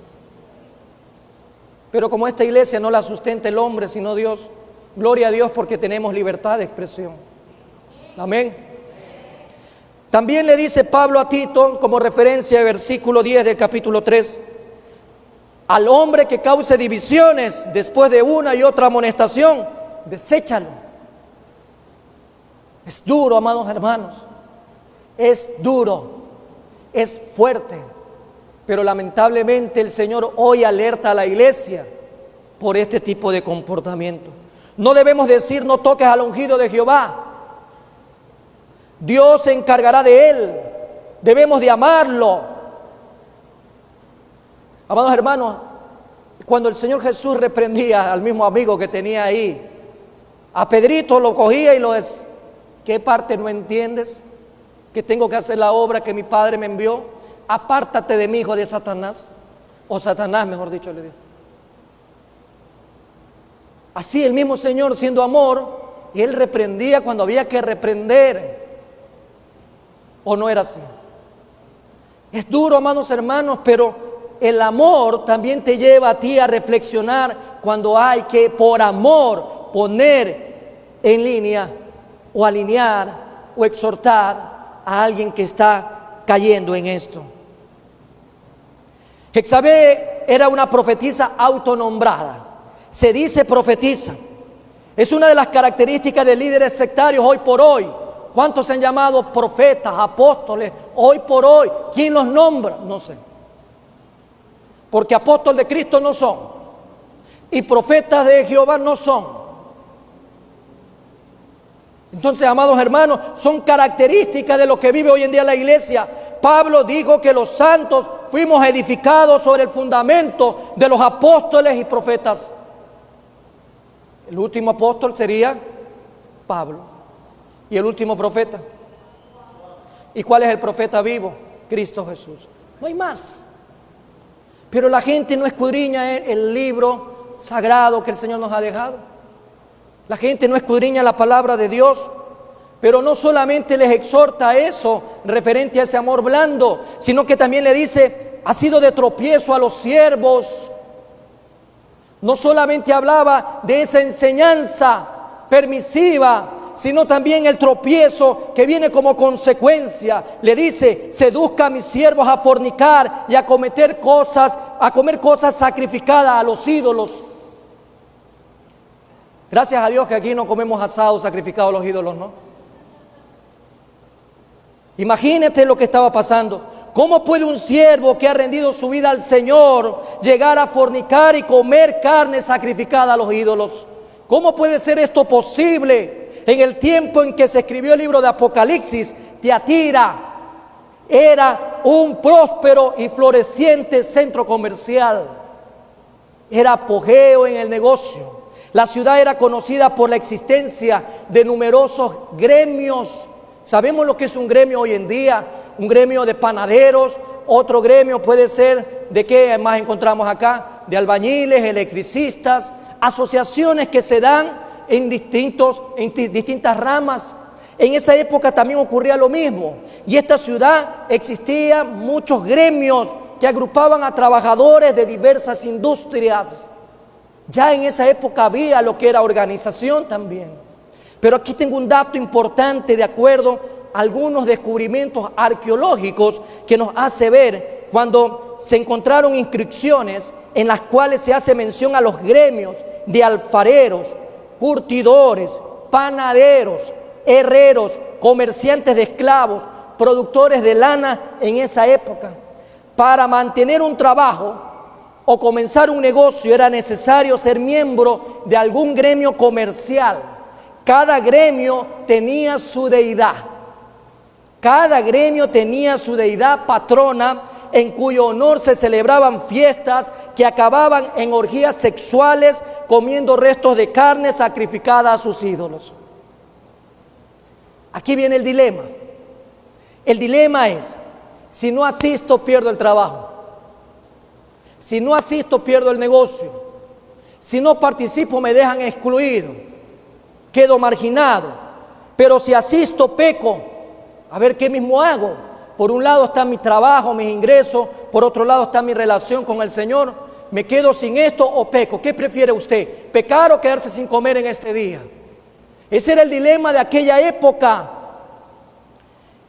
Pero como esta iglesia no la sustenta el hombre, sino Dios, gloria a Dios porque tenemos libertad de expresión. Amén. También le dice Pablo a Tito, como referencia al versículo 10 del capítulo 3, al hombre que cause divisiones después de una y otra amonestación, deséchalo. Es duro, amados hermanos, es duro, es fuerte, pero lamentablemente el Señor hoy alerta a la iglesia por este tipo de comportamiento. No debemos decir, no toques al ungido de Jehová, Dios se encargará de él, debemos de amarlo. Amados hermanos, cuando el Señor Jesús reprendía al mismo amigo que tenía ahí, a Pedrito lo cogía y lo decía, ¿qué parte no entiendes? Que tengo que hacer la obra que mi Padre me envió. Apártate de mí, hijo de Satanás. O Satanás, mejor dicho, le dijo. Así el mismo Señor, siendo amor, Él reprendía cuando había que reprender. ¿O no era así? Es duro, amados hermanos, pero el amor también te lleva a ti a reflexionar cuando hay que, por amor, poner en línea o alinear o exhortar a alguien que está cayendo en esto. Jezabel era una profetisa autonombrada. Se dice profetisa. Es una de las características de líderes sectarios hoy por hoy. ¿Cuántos se han llamado profetas, apóstoles hoy por hoy? ¿Quién los nombra? No sé. Porque apóstol de Cristo no son. y profetas de Jehová no son. Entonces, amados hermanos, son características de lo que vive hoy en día la iglesia. Pablo dijo que los santos fuimos edificados sobre el fundamento de los apóstoles y profetas. El último apóstol sería Pablo. ¿Y el último profeta? ¿Y cuál es el profeta vivo? Cristo Jesús. No hay más. Pero la gente no escudriña el libro sagrado que el Señor nos ha dejado. La gente no escudriña la palabra de Dios. Pero no solamente les exhorta a eso, referente a ese amor blando, sino que también le dice, ha sido de tropiezo a los siervos. No solamente hablaba de esa enseñanza permisiva, sino también el tropiezo que viene como consecuencia. Le dice, seduzca a mis siervos a fornicar y a comer cosas sacrificadas a los ídolos. Gracias a Dios que aquí no comemos asado sacrificado a los ídolos, ¿no? Imagínate lo que estaba pasando. ¿Cómo puede un siervo que ha rendido su vida al Señor llegar a fornicar y comer carne sacrificada a los ídolos? ¿Cómo puede ser esto posible? En el tiempo en que se escribió el libro de Apocalipsis, Tiatira era un próspero y floreciente centro comercial. Era apogeo en el negocio. La ciudad era conocida por la existencia de numerosos gremios. Sabemos lo que es un gremio hoy en día, un gremio de panaderos, otro gremio puede ser, ¿de qué más encontramos acá? De albañiles, electricistas, asociaciones que se dan en distintas ramas. En esa época también ocurría lo mismo. Y esta ciudad existían muchos gremios que agrupaban a trabajadores de diversas industrias. Ya en esa época había lo que era organización también. Pero aquí tengo un dato importante de acuerdo a algunos descubrimientos arqueológicos que nos hace ver cuando se encontraron inscripciones en las cuales se hace mención a los gremios de alfareros, curtidores, panaderos, herreros, comerciantes de esclavos, productores de lana en esa época. Para mantener un trabajo o comenzar un negocio era necesario ser miembro de algún gremio comercial. Cada gremio tenía su deidad. Cada gremio tenía su deidad patrona en cuyo honor se celebraban fiestas que acababan en orgías sexuales comiendo restos de carne sacrificada a sus ídolos. Aquí viene el dilema. El dilema es, si no asisto pierdo el trabajo. Si no asisto pierdo el negocio. Si no participo me dejan excluido. Quedo marginado, pero si asisto peco. A ver qué mismo hago. Por un lado está mi trabajo, mis ingresos, por otro lado está mi relación con el Señor. ¿Me quedo sin esto o peco? ¿Qué prefiere usted? ¿Pecar o quedarse sin comer en este día? Ese era el dilema de aquella época.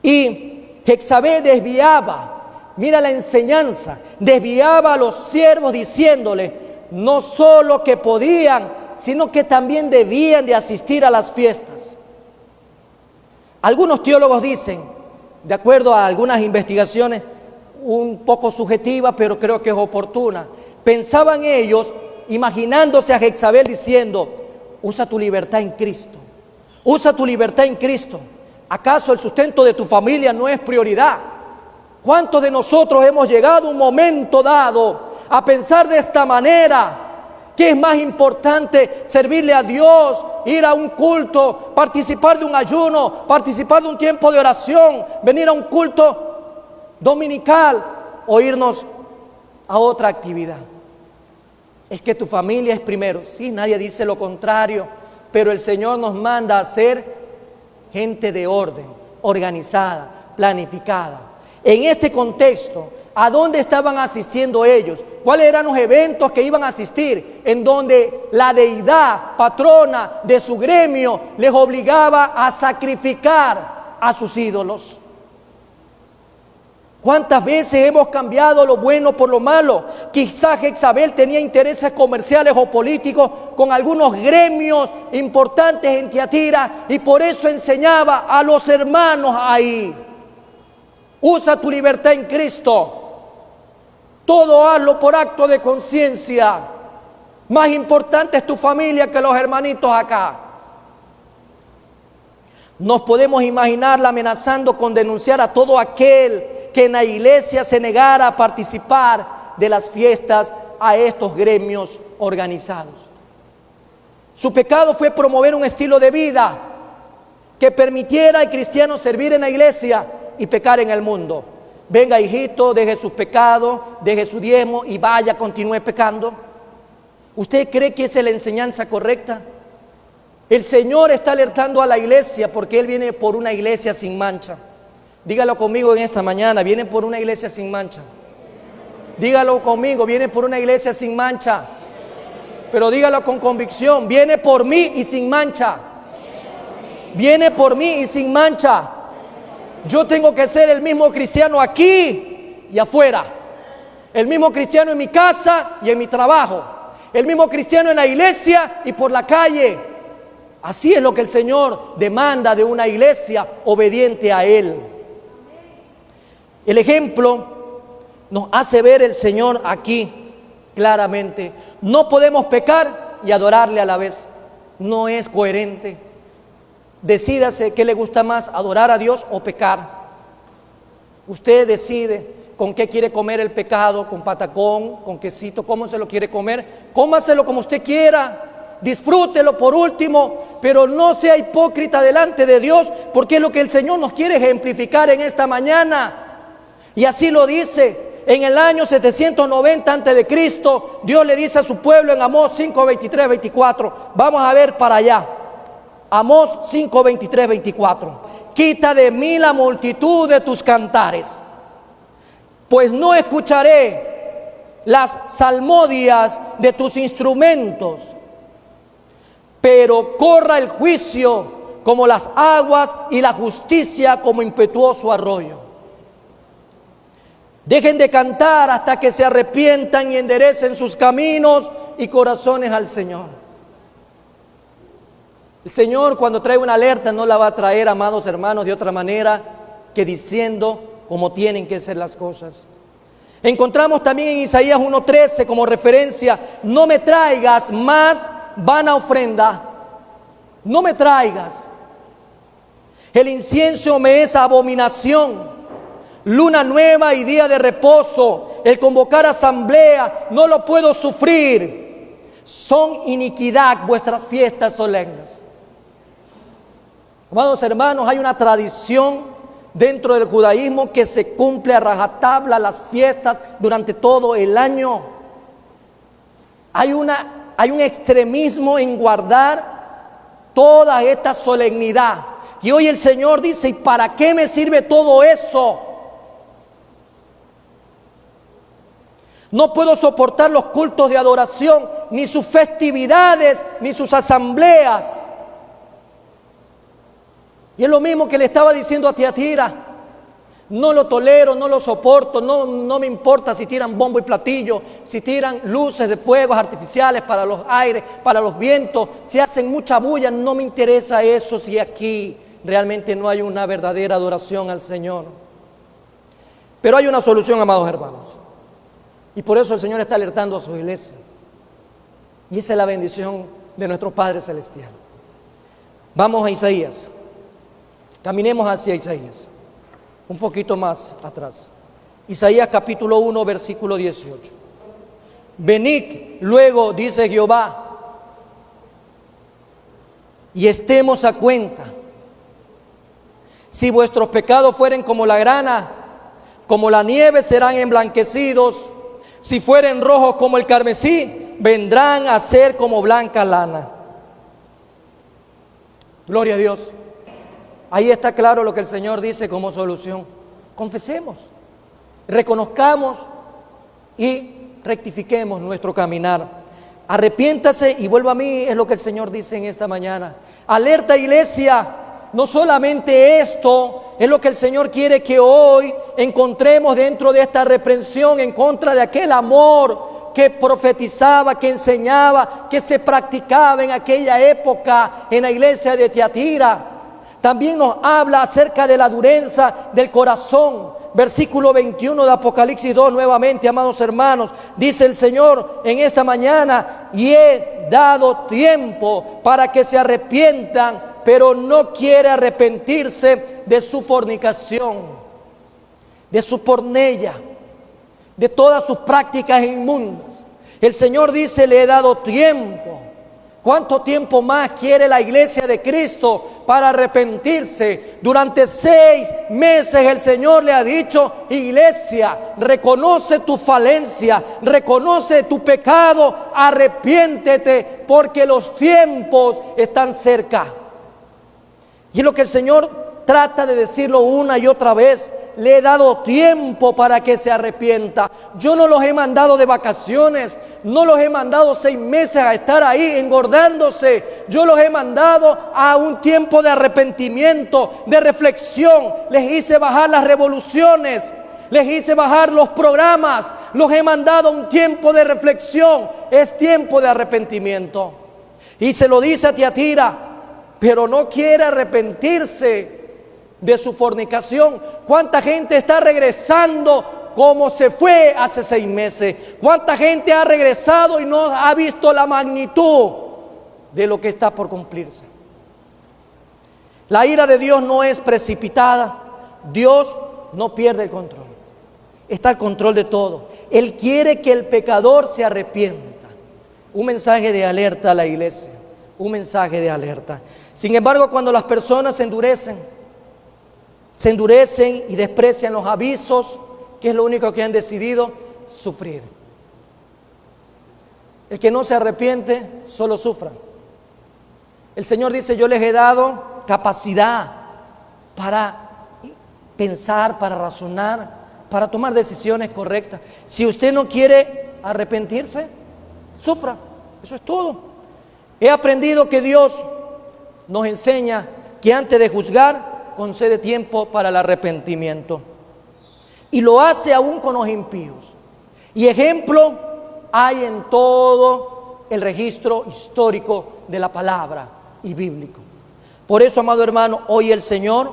Y Jezabel desviaba, mira la enseñanza, desviaba a los siervos diciéndole no solo que podían, sino que también debían de asistir a las fiestas. Algunos teólogos dicen, de acuerdo a algunas investigaciones, un poco subjetivas, pero creo que es oportuna, pensaban ellos, imaginándose a Jezabel diciendo, usa tu libertad en Cristo, usa tu libertad en Cristo. ¿Acaso el sustento de tu familia no es prioridad? ¿Cuántos de nosotros hemos llegado a un momento dado a pensar de esta manera? ¿Qué es más importante? Servirle a Dios, ir a un culto, participar de un ayuno, participar de un tiempo de oración, venir a un culto dominical o irnos a otra actividad. Es que tu familia es primero. Sí, nadie dice lo contrario, pero el Señor nos manda a ser gente de orden, organizada, planificada. En este contexto, ¿a dónde estaban asistiendo ellos? ¿Cuáles eran los eventos que iban a asistir? En donde la deidad patrona de su gremio les obligaba a sacrificar a sus ídolos. ¿Cuántas veces hemos cambiado lo bueno por lo malo? Quizás Jezabel tenía intereses comerciales o políticos con algunos gremios importantes en Tiatira y por eso enseñaba a los hermanos ahí. Usa tu libertad en Cristo. Todo hazlo por acto de conciencia. Más importante es tu familia que los hermanitos acá. Nos podemos imaginarla amenazando con denunciar a todo aquel que en la iglesia se negara a participar de las fiestas a estos gremios organizados. Su pecado fue promover un estilo de vida que permitiera al cristiano servir en la iglesia y pecar en el mundo. Venga, hijito, deje sus pecados, deje su diezmo y vaya, continúe pecando. ¿Usted cree que esa es la enseñanza correcta? El Señor está alertando a la iglesia porque Él viene por una iglesia sin mancha. Dígalo conmigo en esta mañana, viene por una iglesia sin mancha. Dígalo conmigo, viene por una iglesia sin mancha. Pero dígalo con convicción, viene por mí y sin mancha. Viene por mí y sin mancha. Yo tengo que ser el mismo cristiano aquí y afuera. El mismo cristiano en mi casa y en mi trabajo. El mismo cristiano en la iglesia y por la calle. Así es lo que el Señor demanda de una iglesia obediente a Él. El ejemplo nos hace ver el Señor aquí claramente. No podemos pecar y adorarle a la vez. No es coherente. Decídase qué le gusta más, adorar a Dios o pecar. Usted decide con qué quiere comer el pecado, con patacón, con quesito, cómo se lo quiere comer. Cómaselo como usted quiera. Disfrútelo por último, pero no sea hipócrita delante de Dios, porque es lo que el Señor nos quiere ejemplificar en esta mañana. Y así lo dice, en el año 790 antes de Cristo, Dios le dice a su pueblo en Amós 5, 23, 24. Vamos a ver para allá. Amós 5, 23, 24. Quita de mí la multitud de tus cantares, pues no escucharé las salmodias de tus instrumentos. Pero corra el juicio como las aguas y la justicia como impetuoso arroyo. Dejen de cantar hasta que se arrepientan y enderecen sus caminos y corazones al Señor. El Señor, cuando trae una alerta, no la va a traer, amados hermanos, de otra manera que diciendo cómo tienen que ser las cosas. Encontramos también en Isaías 1:13 como referencia: no me traigas más vana ofrenda, no me traigas. El incienso me es abominación, luna nueva y día de reposo, el convocar asamblea, no lo puedo sufrir. Son iniquidad vuestras fiestas solemnes. Amados hermanos, hay una tradición dentro del judaísmo que se cumple a rajatabla las fiestas durante todo el año. Hay un extremismo en guardar toda esta solemnidad. Y hoy el Señor dice: ¿y para qué me sirve todo eso? No puedo soportar los cultos de adoración, ni sus festividades, ni sus asambleas. Y es lo mismo que le estaba diciendo a Tiatira: no lo tolero, no lo soporto, no me importa si tiran bombo y platillo, si tiran luces de fuegos artificiales para los aires, para los vientos, si hacen mucha bulla, no me interesa eso si aquí realmente no hay una verdadera adoración al Señor. Pero hay una solución, amados hermanos, y por eso el Señor está alertando a su iglesia, y esa es la bendición de nuestro Padre Celestial. Vamos a Isaías, caminemos hacia Isaías. Un poquito más atrás. Isaías capítulo 1, versículo 18. Venid luego, dice Jehová, y estemos a cuenta. Si vuestros pecados fueren como la grana, como la nieve serán emblanquecidos. Si fueren rojos como el carmesí, vendrán a ser como blanca lana. Gloria a Dios. Ahí está claro lo que el Señor dice como solución. Confesemos, reconozcamos y rectifiquemos nuestro caminar. Arrepiéntase y vuelva a mí, es lo que el Señor dice en esta mañana. Alerta, iglesia, no solamente esto es lo que el Señor quiere que hoy encontremos dentro de esta reprensión en contra de aquel amor que profetizaba, que enseñaba, que se practicaba en aquella época en la iglesia de Tiatira. También nos habla acerca de la dureza del corazón. Versículo 21 de Apocalipsis 2 nuevamente, amados hermanos. Dice el Señor en esta mañana: y he dado tiempo para que se arrepientan, pero no quiere arrepentirse de su fornicación, de su pornella, de todas sus prácticas inmundas. El Señor dice, le he dado tiempo. ¿Cuánto tiempo más quiere la iglesia de Cristo para arrepentirse? Durante 6 meses el Señor le ha dicho, iglesia, reconoce tu falencia, reconoce tu pecado, arrepiéntete, porque los tiempos están cerca. Y es lo que el Señor trata de decirlo una y otra vez. Le he dado tiempo para que se arrepienta. Yo no los he mandado de vacaciones, no los he mandado 6 meses a estar ahí engordándose. Yo los he mandado a un tiempo de arrepentimiento, de reflexión. Les hice bajar las revoluciones, les hice bajar los programas, los he mandado a un tiempo de reflexión. Es tiempo de arrepentimiento. Y se lo dice a Tiatira, pero no quiere arrepentirse de su fornicación. ¿Cuánta gente está regresando como se fue hace 6 meses? ¿Cuánta gente ha regresado y no ha visto la magnitud de lo que está por cumplirse? La ira de Dios no es precipitada. Dios no pierde el control. Está al control de todo. Él quiere que el pecador se arrepienta. Un mensaje de alerta a la iglesia. Un mensaje de alerta. Sin embargo, cuando las personas se endurecen y desprecian los avisos, que es lo único que han decidido, sufrir. El que no se arrepiente, solo sufra. El Señor dice, yo les he dado capacidad para pensar, para razonar, para tomar decisiones correctas. Si usted no quiere arrepentirse, sufra. Eso es todo. He aprendido que Dios nos enseña que antes de juzgar, concede tiempo para el arrepentimiento. Y lo hace aún con los impíos. Y ejemplo hay en todo el registro histórico de la palabra y bíblico. Por eso, amado hermano, hoy el Señor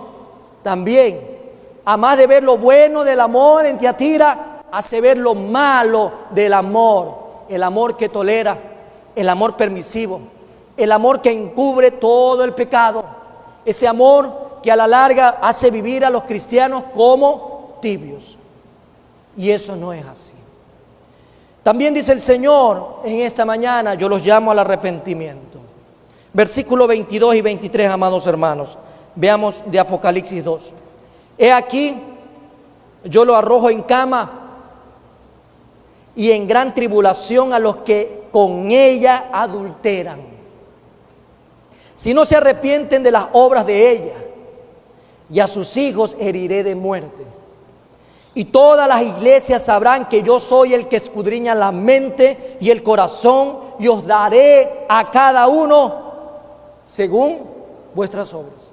también, a más de ver lo bueno del amor en Tiatira, hace ver lo malo del amor. El amor que tolera, el amor permisivo, el amor que encubre todo el pecado. Ese amor que a la larga hace vivir a los cristianos como tibios. Y eso no es así. También dice el Señor en esta mañana, yo los llamo al arrepentimiento. Versículos 22 y 23, amados hermanos. Veamos de Apocalipsis 2. He aquí, yo lo arrojo en cama y en gran tribulación a los que con ella adulteran. Si no se arrepienten de las obras de ella, y a sus hijos heriré de muerte. Y todas las iglesias sabrán que yo soy el que escudriña la mente y el corazón, y os daré a cada uno según vuestras obras.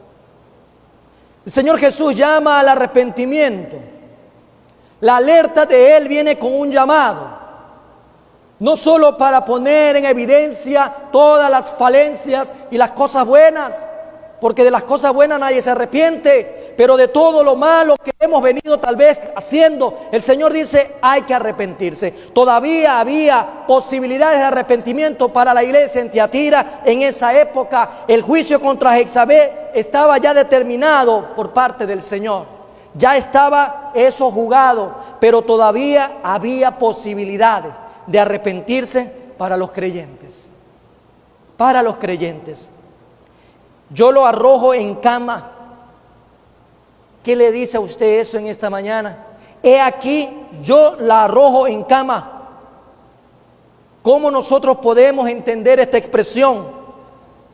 El Señor Jesús llama al arrepentimiento. La alerta de Él viene con un llamado, no solo para poner en evidencia todas las falencias y las cosas buenas, porque de las cosas buenas nadie se arrepiente, pero de todo lo malo que hemos venido tal vez haciendo, el Señor dice, hay que arrepentirse. Todavía había posibilidades de arrepentimiento para la iglesia en Tiatira. En esa época, el juicio contra Jezabel estaba ya determinado por parte del Señor. Ya estaba eso juzgado, pero todavía había posibilidades de arrepentirse para los creyentes. Para los creyentes. Yo lo arrojo en cama. ¿Qué le dice a usted eso en esta mañana? He aquí, yo la arrojo en cama. ¿Cómo nosotros podemos entender esta expresión?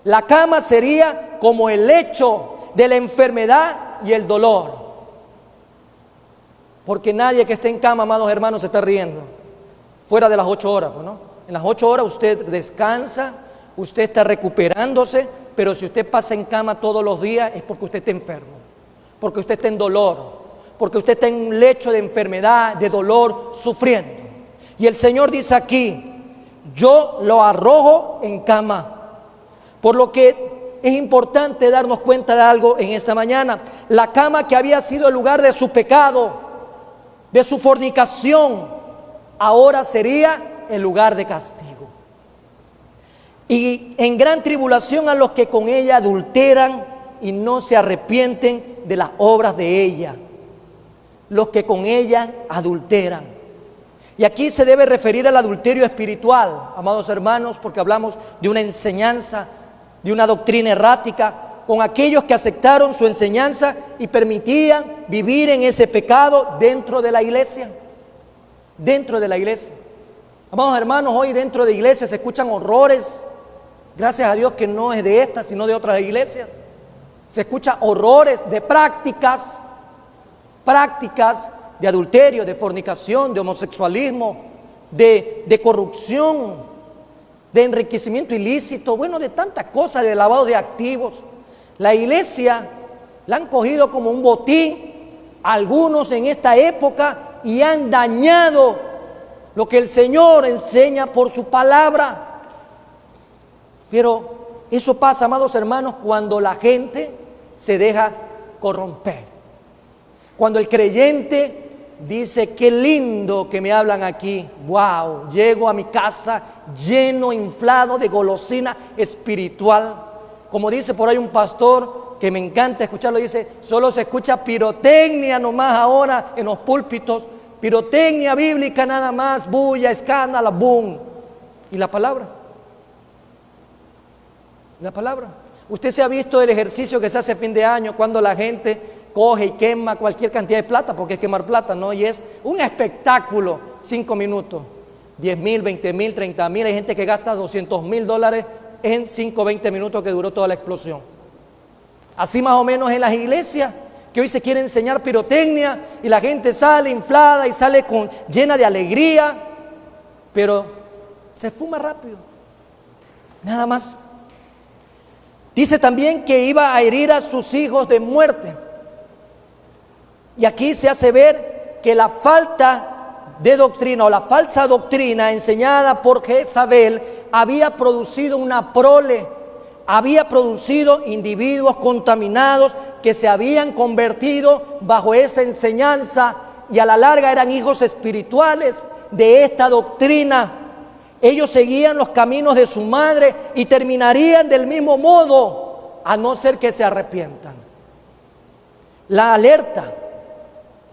La cama sería como el lecho de la enfermedad y el dolor. Porque nadie que esté en cama, amados hermanos, se está riendo. Fuera de las 8 horas, ¿no? En las 8 horas usted descansa, usted está recuperándose, pero si usted pasa en cama todos los días es porque usted está enfermo, porque usted está en dolor, porque usted está en un lecho de enfermedad, de dolor, sufriendo. Y el Señor dice aquí, yo lo arrojo en cama. Por lo que es importante darnos cuenta de algo en esta mañana. La cama que había sido el lugar de su pecado, de su fornicación, ahora sería el lugar de castigo. y en gran tribulación a los que con ella adulteran y no se arrepienten de las obras de ella. Los que con ella adulteran. Y aquí se debe referir al adulterio espiritual, amados hermanos, porque hablamos de una enseñanza, de una doctrina errática, con aquellos que aceptaron su enseñanza y permitían vivir en ese pecado dentro de la iglesia. Dentro de la iglesia. Amados hermanos, hoy dentro de iglesias se escuchan horrores. Gracias a Dios que no es de estas, sino de otras iglesias. Se escuchan horrores de prácticas de adulterio, de fornicación, de homosexualismo, de corrupción, de enriquecimiento ilícito, bueno, de tantas cosas, de lavado de activos. La iglesia la han cogido como un botín, algunos en esta época, y han dañado lo que el Señor enseña por su palabra. Pero eso pasa, amados hermanos, cuando la gente se deja corromper. Cuando el creyente dice, qué lindo que me hablan aquí, wow, llego a mi casa lleno, inflado de golosina espiritual. Como dice por ahí un pastor que me encanta escucharlo, dice, solo se escucha pirotecnia nomás ahora en los púlpitos, pirotecnia bíblica nada más, bulla, escándalo, boom. ¿Y la palabra? La palabra. Usted se ha visto el ejercicio que se hace a fin de año cuando la gente coge y quema cualquier cantidad de plata, porque es quemar plata, ¿no? Y es un espectáculo, 5 minutos, 10,000, 20,000, 30,000. Hay gente que gasta $200,000 en 5, 20 minutos que duró toda la explosión. Así más o menos en las iglesias, que hoy se quiere enseñar pirotecnia y la gente sale inflada y sale llena de alegría, pero se fuma rápido, nada más. Dice también que iba a herir a sus hijos de muerte. Y aquí se hace ver que la falta de doctrina o la falsa doctrina enseñada por Jezabel había producido una prole, había producido individuos contaminados que se habían convertido bajo esa enseñanza y a la larga eran hijos espirituales de esta doctrina. Ellos seguían los caminos de su madre y terminarían del mismo modo, a no ser que se arrepientan. La alerta.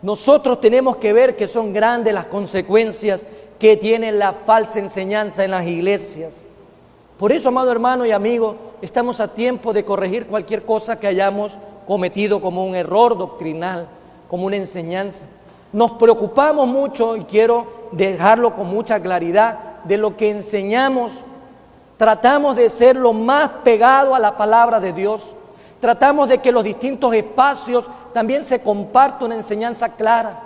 Nosotros tenemos que ver que son grandes las consecuencias que tiene la falsa enseñanza en las iglesias. Por eso, amado hermano y amigo, estamos a tiempo de corregir cualquier cosa que hayamos cometido como un error doctrinal, como una enseñanza. Nos preocupamos mucho, y quiero dejarlo con mucha claridad, de lo que enseñamos. Tratamos de ser lo más pegado a la palabra de Dios. Tratamos de que los distintos espacios también se comparta una enseñanza clara.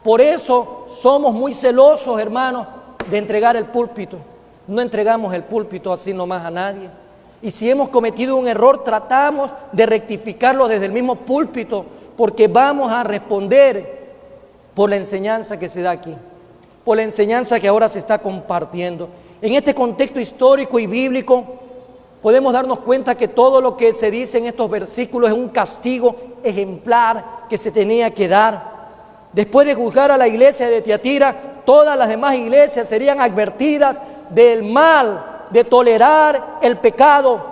Por eso somos muy celosos, hermanos, de entregar el púlpito. No entregamos el púlpito así nomás a nadie. Y si hemos cometido un error, tratamos de rectificarlo desde el mismo púlpito, porque vamos a responder por la enseñanza que se da aquí, por la enseñanza que ahora se está compartiendo. En este contexto histórico y bíblico, podemos darnos cuenta que todo lo que se dice en estos versículos es un castigo ejemplar que se tenía que dar. Después de juzgar a la iglesia de Tiatira, todas las demás iglesias serían advertidas del mal de tolerar el pecado,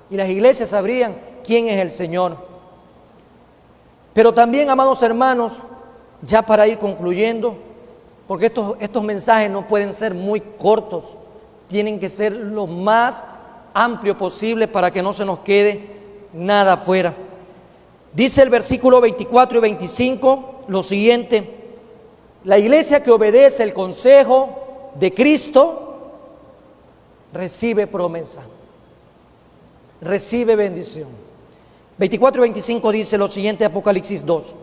y las iglesias sabrían quién es el Señor. Pero también, amados hermanos, ya para ir concluyendo, porque estos mensajes no pueden ser muy cortos, tienen que ser lo más amplio posible para que no se nos quede nada afuera. Dice el versículo 24 y 25 lo siguiente: la iglesia que obedece el consejo de Cristo recibe promesa, recibe bendición. 24 y 25 dice lo siguiente, Apocalipsis 2: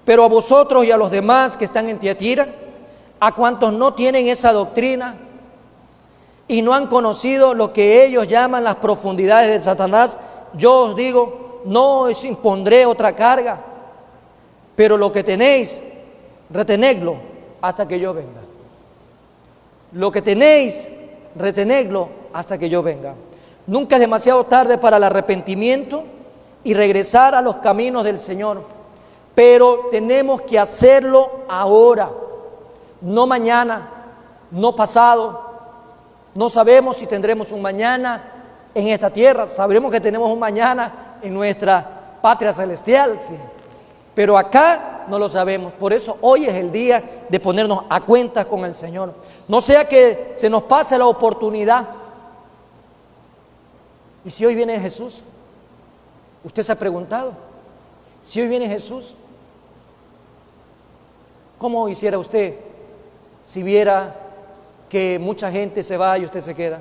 pero a vosotros y a los demás que están en Tiatira, a cuantos no tienen esa doctrina y no han conocido lo que ellos llaman las profundidades de Satanás, yo os digo, no os impondré otra carga, pero lo que tenéis, retenedlo hasta que yo venga. Lo que tenéis, retenedlo hasta que yo venga. Nunca es demasiado tarde para el arrepentimiento y regresar a los caminos del Señor, pero tenemos que hacerlo ahora, no mañana, no pasado, No sabemos si tendremos un mañana en esta tierra. Sabremos que tenemos un mañana en nuestra patria celestial, sí. Pero acá no lo sabemos. Por eso hoy es el día de ponernos a cuentas con el Señor. No sea que se nos pase la oportunidad. ¿Y si hoy viene Jesús? ¿Usted se ha preguntado? Si hoy viene Jesús, ¿cómo hiciera usted si viera que mucha gente se va y usted se queda?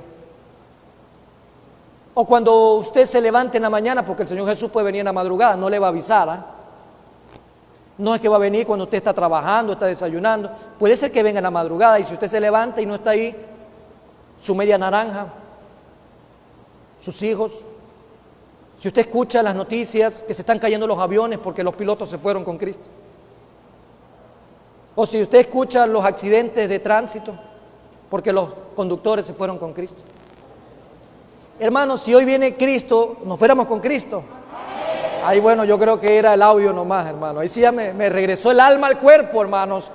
O cuando usted se levante en la mañana, porque el Señor Jesús puede venir en la madrugada, no le va a avisar, ¿eh? No es que va a venir cuando usted está trabajando, está desayunando. Puede ser que venga en la madrugada y si usted se levanta y no está ahí, su media naranja, sus hijos. Si usted escucha las noticias que se están cayendo los aviones porque los pilotos se fueron con Cristo. O si usted escucha los accidentes de tránsito porque los conductores se fueron con Cristo. Hermanos, si hoy viene Cristo, ¿nos fuéramos con Cristo? Ahí bueno, yo creo que era el audio nomás, hermano. Ahí sí ya me regresó el alma al cuerpo, hermanos.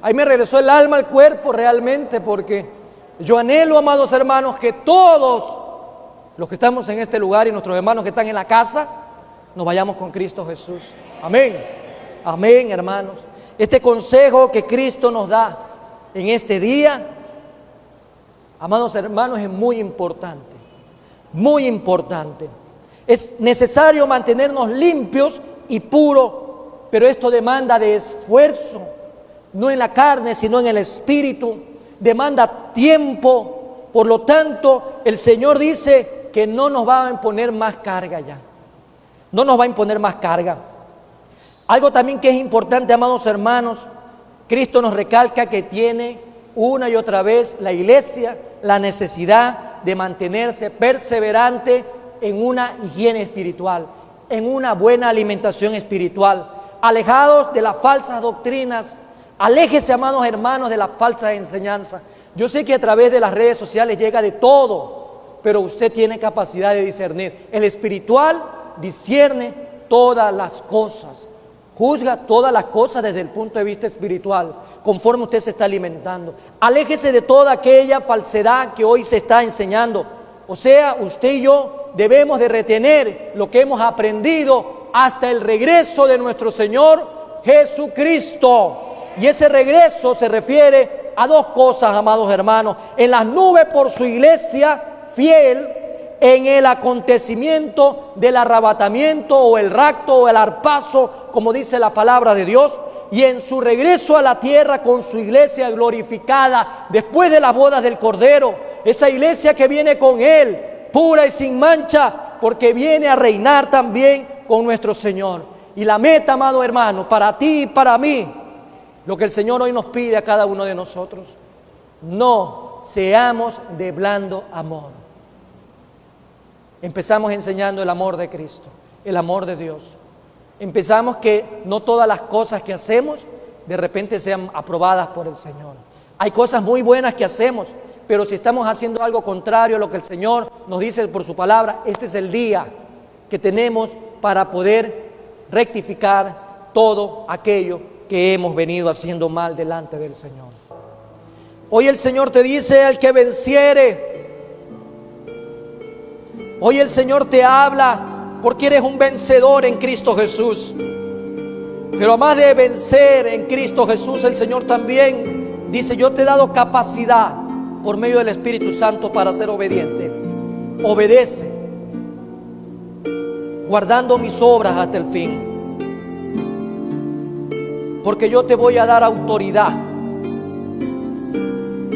Ahí me regresó el alma al cuerpo realmente, porque yo anhelo, amados hermanos, que todos los que estamos en este lugar y nuestros hermanos que están en la casa, nos vayamos con Cristo Jesús. Amén. Amén, hermanos. Este consejo que Cristo nos da en este día, amados hermanos, es muy importante. Muy importante. Es necesario mantenernos limpios y puros, pero esto demanda de esfuerzo, no en la carne, sino en el espíritu. Demanda tiempo. Por lo tanto, el Señor dice que no nos va a imponer más carga ya. No nos va a imponer más carga. Algo también que es importante, amados hermanos, Cristo nos recalca que tiene una y otra vez la iglesia la necesidad de mantenerse perseverante en una higiene espiritual, en una buena alimentación espiritual, alejados de las falsas doctrinas. Aléjese, amados hermanos, de las falsas enseñanzas. Yo sé que a través de las redes sociales llega de todo, pero usted tiene capacidad de discernir. El espiritual discierne todas las cosas, juzga todas las cosas desde el punto de vista espiritual, conforme usted se está alimentando. Aléjese de toda aquella falsedad que hoy se está enseñando. O sea, usted y yo debemos de retener lo que hemos aprendido hasta el regreso de nuestro Señor Jesucristo. Y ese regreso se refiere a dos cosas, amados hermanos: en las nubes por su iglesia fiel, en el acontecimiento del arrebatamiento o el rapto o el arpazo, como dice la palabra de Dios, y en su regreso a la tierra con su iglesia glorificada después de las bodas del Cordero, esa iglesia que viene con Él, pura y sin mancha, porque viene a reinar también con nuestro Señor. Y la meta, amado hermano, para ti y para mí, lo que el Señor hoy nos pide a cada uno de nosotros: no seamos de blando amor. Empezamos enseñando el amor de Cristo, el amor de Dios. Empezamos que no todas las cosas que hacemos de repente sean aprobadas por el Señor. Hay cosas muy buenas que hacemos, pero si estamos haciendo algo contrario a lo que el Señor nos dice por su palabra, este es el día que tenemos para poder rectificar todo aquello que hemos venido haciendo mal delante del Señor. Hoy el Señor te dice: el que venciere. Hoy el Señor te habla porque eres un vencedor en Cristo Jesús. Pero además de vencer en Cristo Jesús, el Señor también dice: yo te he dado capacidad por medio del Espíritu Santo para ser obediente. Obedece, guardando mis obras hasta el fin, porque yo te voy a dar autoridad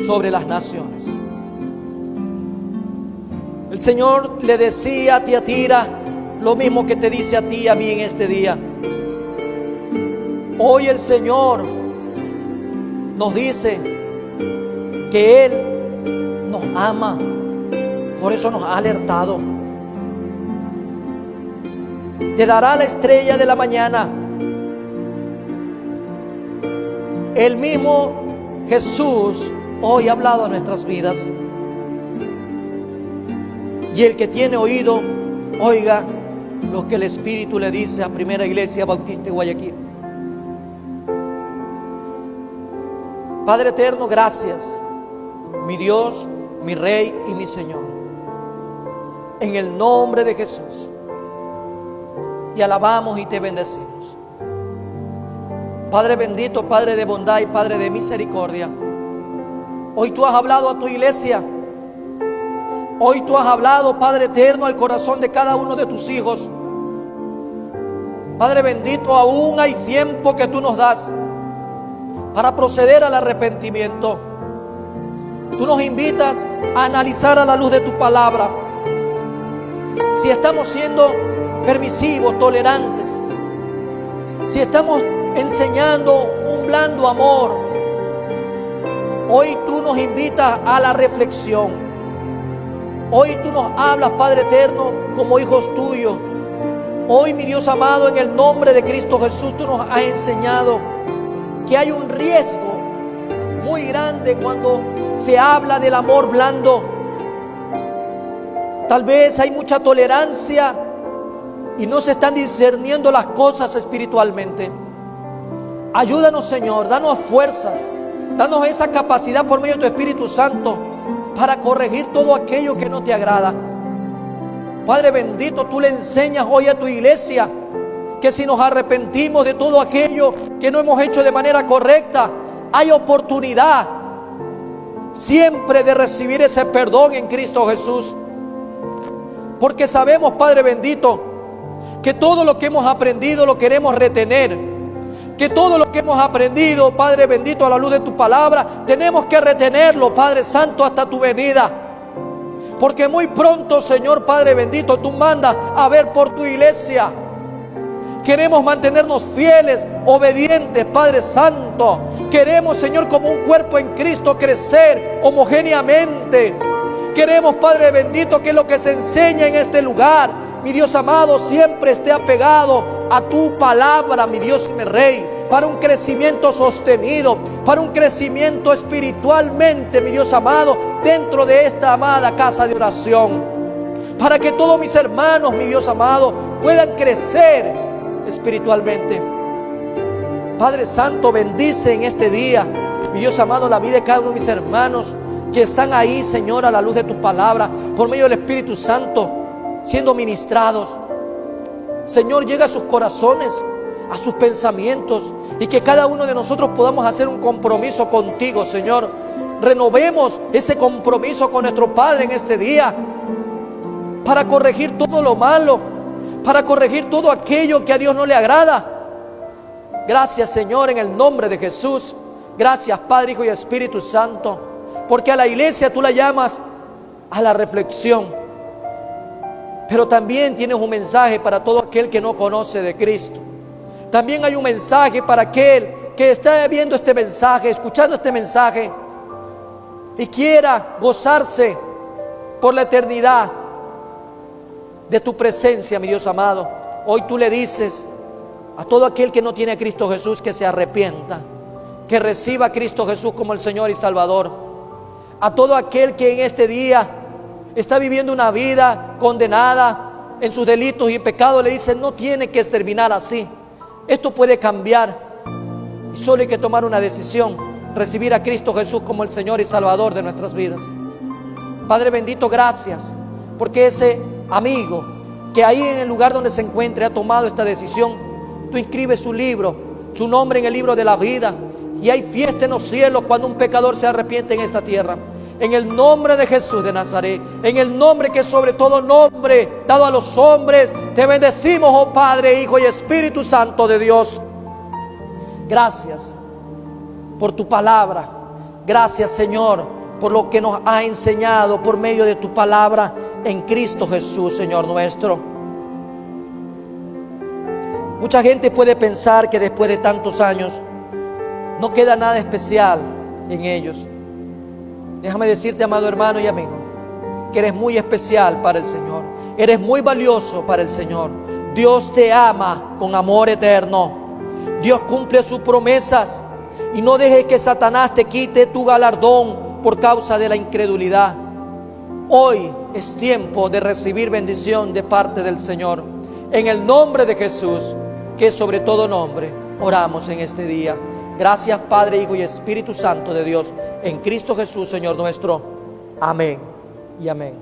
sobre las naciones. El Señor le decía a Tiatira lo mismo que te dice a ti y a mí en este día. Hoy el Señor nos dice que Él nos ama, por eso nos ha alertado. Te dará la estrella de la mañana. El mismo Jesús hoy ha hablado a nuestras vidas. Y el que tiene oído, oiga lo que el Espíritu le dice a Primera Iglesia Bautista de Guayaquil. Padre eterno, gracias, mi Dios, mi Rey y mi Señor. En el nombre de Jesús. Te alabamos y te bendecimos. Padre bendito, Padre de bondad y Padre de misericordia, hoy tú has hablado a tu iglesia. Hoy tú has hablado, Padre eterno, al corazón de cada uno de tus hijos. Padre bendito, aún hay tiempo que tú nos das para proceder al arrepentimiento. Tú nos invitas a analizar a la luz de tu palabra si estamos siendo permisivos, tolerantes, si estamos enseñando un blando amor. Hoy tú nos invitas a la reflexión. Hoy tú nos hablas, Padre eterno, como hijos tuyos. Hoy, mi Dios amado, en el nombre de Cristo Jesús, tú nos has enseñado que hay un riesgo muy grande cuando se habla del amor blando. Tal vez hay mucha tolerancia y no se están discerniendo las cosas espiritualmente. Ayúdanos, Señor, danos fuerzas, danos esa capacidad por medio de tu Espíritu Santo para corregir todo aquello que no te agrada. Padre bendito, tú le enseñas hoy a tu iglesia que si nos arrepentimos de todo aquello que no hemos hecho de manera correcta, hay oportunidad siempre de recibir ese perdón en Cristo Jesús. Porque sabemos, Padre bendito, que todo lo que hemos aprendido lo queremos retener. Que todo lo que hemos aprendido, Padre bendito, a la luz de tu palabra, tenemos que retenerlo, Padre Santo, hasta tu venida. Porque muy pronto, Señor Padre bendito, tú mandas a ver por tu iglesia. Queremos mantenernos fieles, obedientes, Padre Santo. Queremos, Señor, como un cuerpo en Cristo, crecer homogéneamente. Queremos, Padre bendito, que lo que se enseña en este lugar, mi Dios amado, siempre esté apegado a tu palabra, mi Dios y mi Rey, para un crecimiento sostenido, para un crecimiento espiritualmente, mi Dios amado, dentro de esta amada casa de oración, para que todos mis hermanos, mi Dios amado, puedan crecer espiritualmente. Padre Santo, bendice en este día, mi Dios amado, la vida de cada uno de mis hermanos que están ahí, Señor, a la luz de tu palabra, por medio del Espíritu Santo, siendo ministrados. Señor, llega a sus corazones, a sus pensamientos, y que cada uno de nosotros podamos hacer un compromiso contigo, Señor. Renovemos ese compromiso con nuestro Padre en este día, para corregir todo lo malo, para corregir todo aquello que a Dios no le agrada. Gracias, Señor, en el nombre de Jesús. Gracias, Padre, Hijo y Espíritu Santo, porque a la iglesia tú la llamas a la reflexión. Pero también tienes un mensaje para todo aquel que no conoce de Cristo. También hay un mensaje para aquel que está viendo este mensaje, escuchando este mensaje, y quiera gozarse por la eternidad de tu presencia, mi Dios amado. Hoy tú le dices a todo aquel que no tiene a Cristo Jesús que se arrepienta, que reciba a Cristo Jesús como el Señor y Salvador. A todo aquel que en este día está viviendo una vida condenada en sus delitos y pecados, le dicen: no tiene que terminar así, esto puede cambiar, y solo hay que tomar una decisión: recibir a Cristo Jesús como el Señor y Salvador de nuestras vidas. Padre bendito, gracias, porque ese amigo que ahí en el lugar donde se encuentre ha tomado esta decisión, tú inscribes su libro, su nombre en el libro de la vida, y hay fiesta en los cielos cuando un pecador se arrepiente en esta tierra. En el nombre de Jesús de Nazaret, en el nombre que es sobre todo nombre dado a los hombres, te bendecimos, oh Padre, Hijo y Espíritu Santo de Dios. Gracias por tu palabra. Gracias, Señor, por lo que nos has enseñado por medio de tu palabra en Cristo Jesús, Señor nuestro. Mucha gente puede pensar que después de tantos años no queda nada especial en ellos. Déjame decirte, amado hermano y amigo, que eres muy especial para el Señor. Eres muy valioso para el Señor. Dios te ama con amor eterno. Dios cumple sus promesas, y no dejes que Satanás te quite tu galardón por causa de la incredulidad. Hoy es tiempo de recibir bendición de parte del Señor. En el nombre de Jesús, que es sobre todo nombre, oramos en este día. Gracias, Padre, Hijo y Espíritu Santo de Dios, en Cristo Jesús, Señor nuestro. Amén y amén.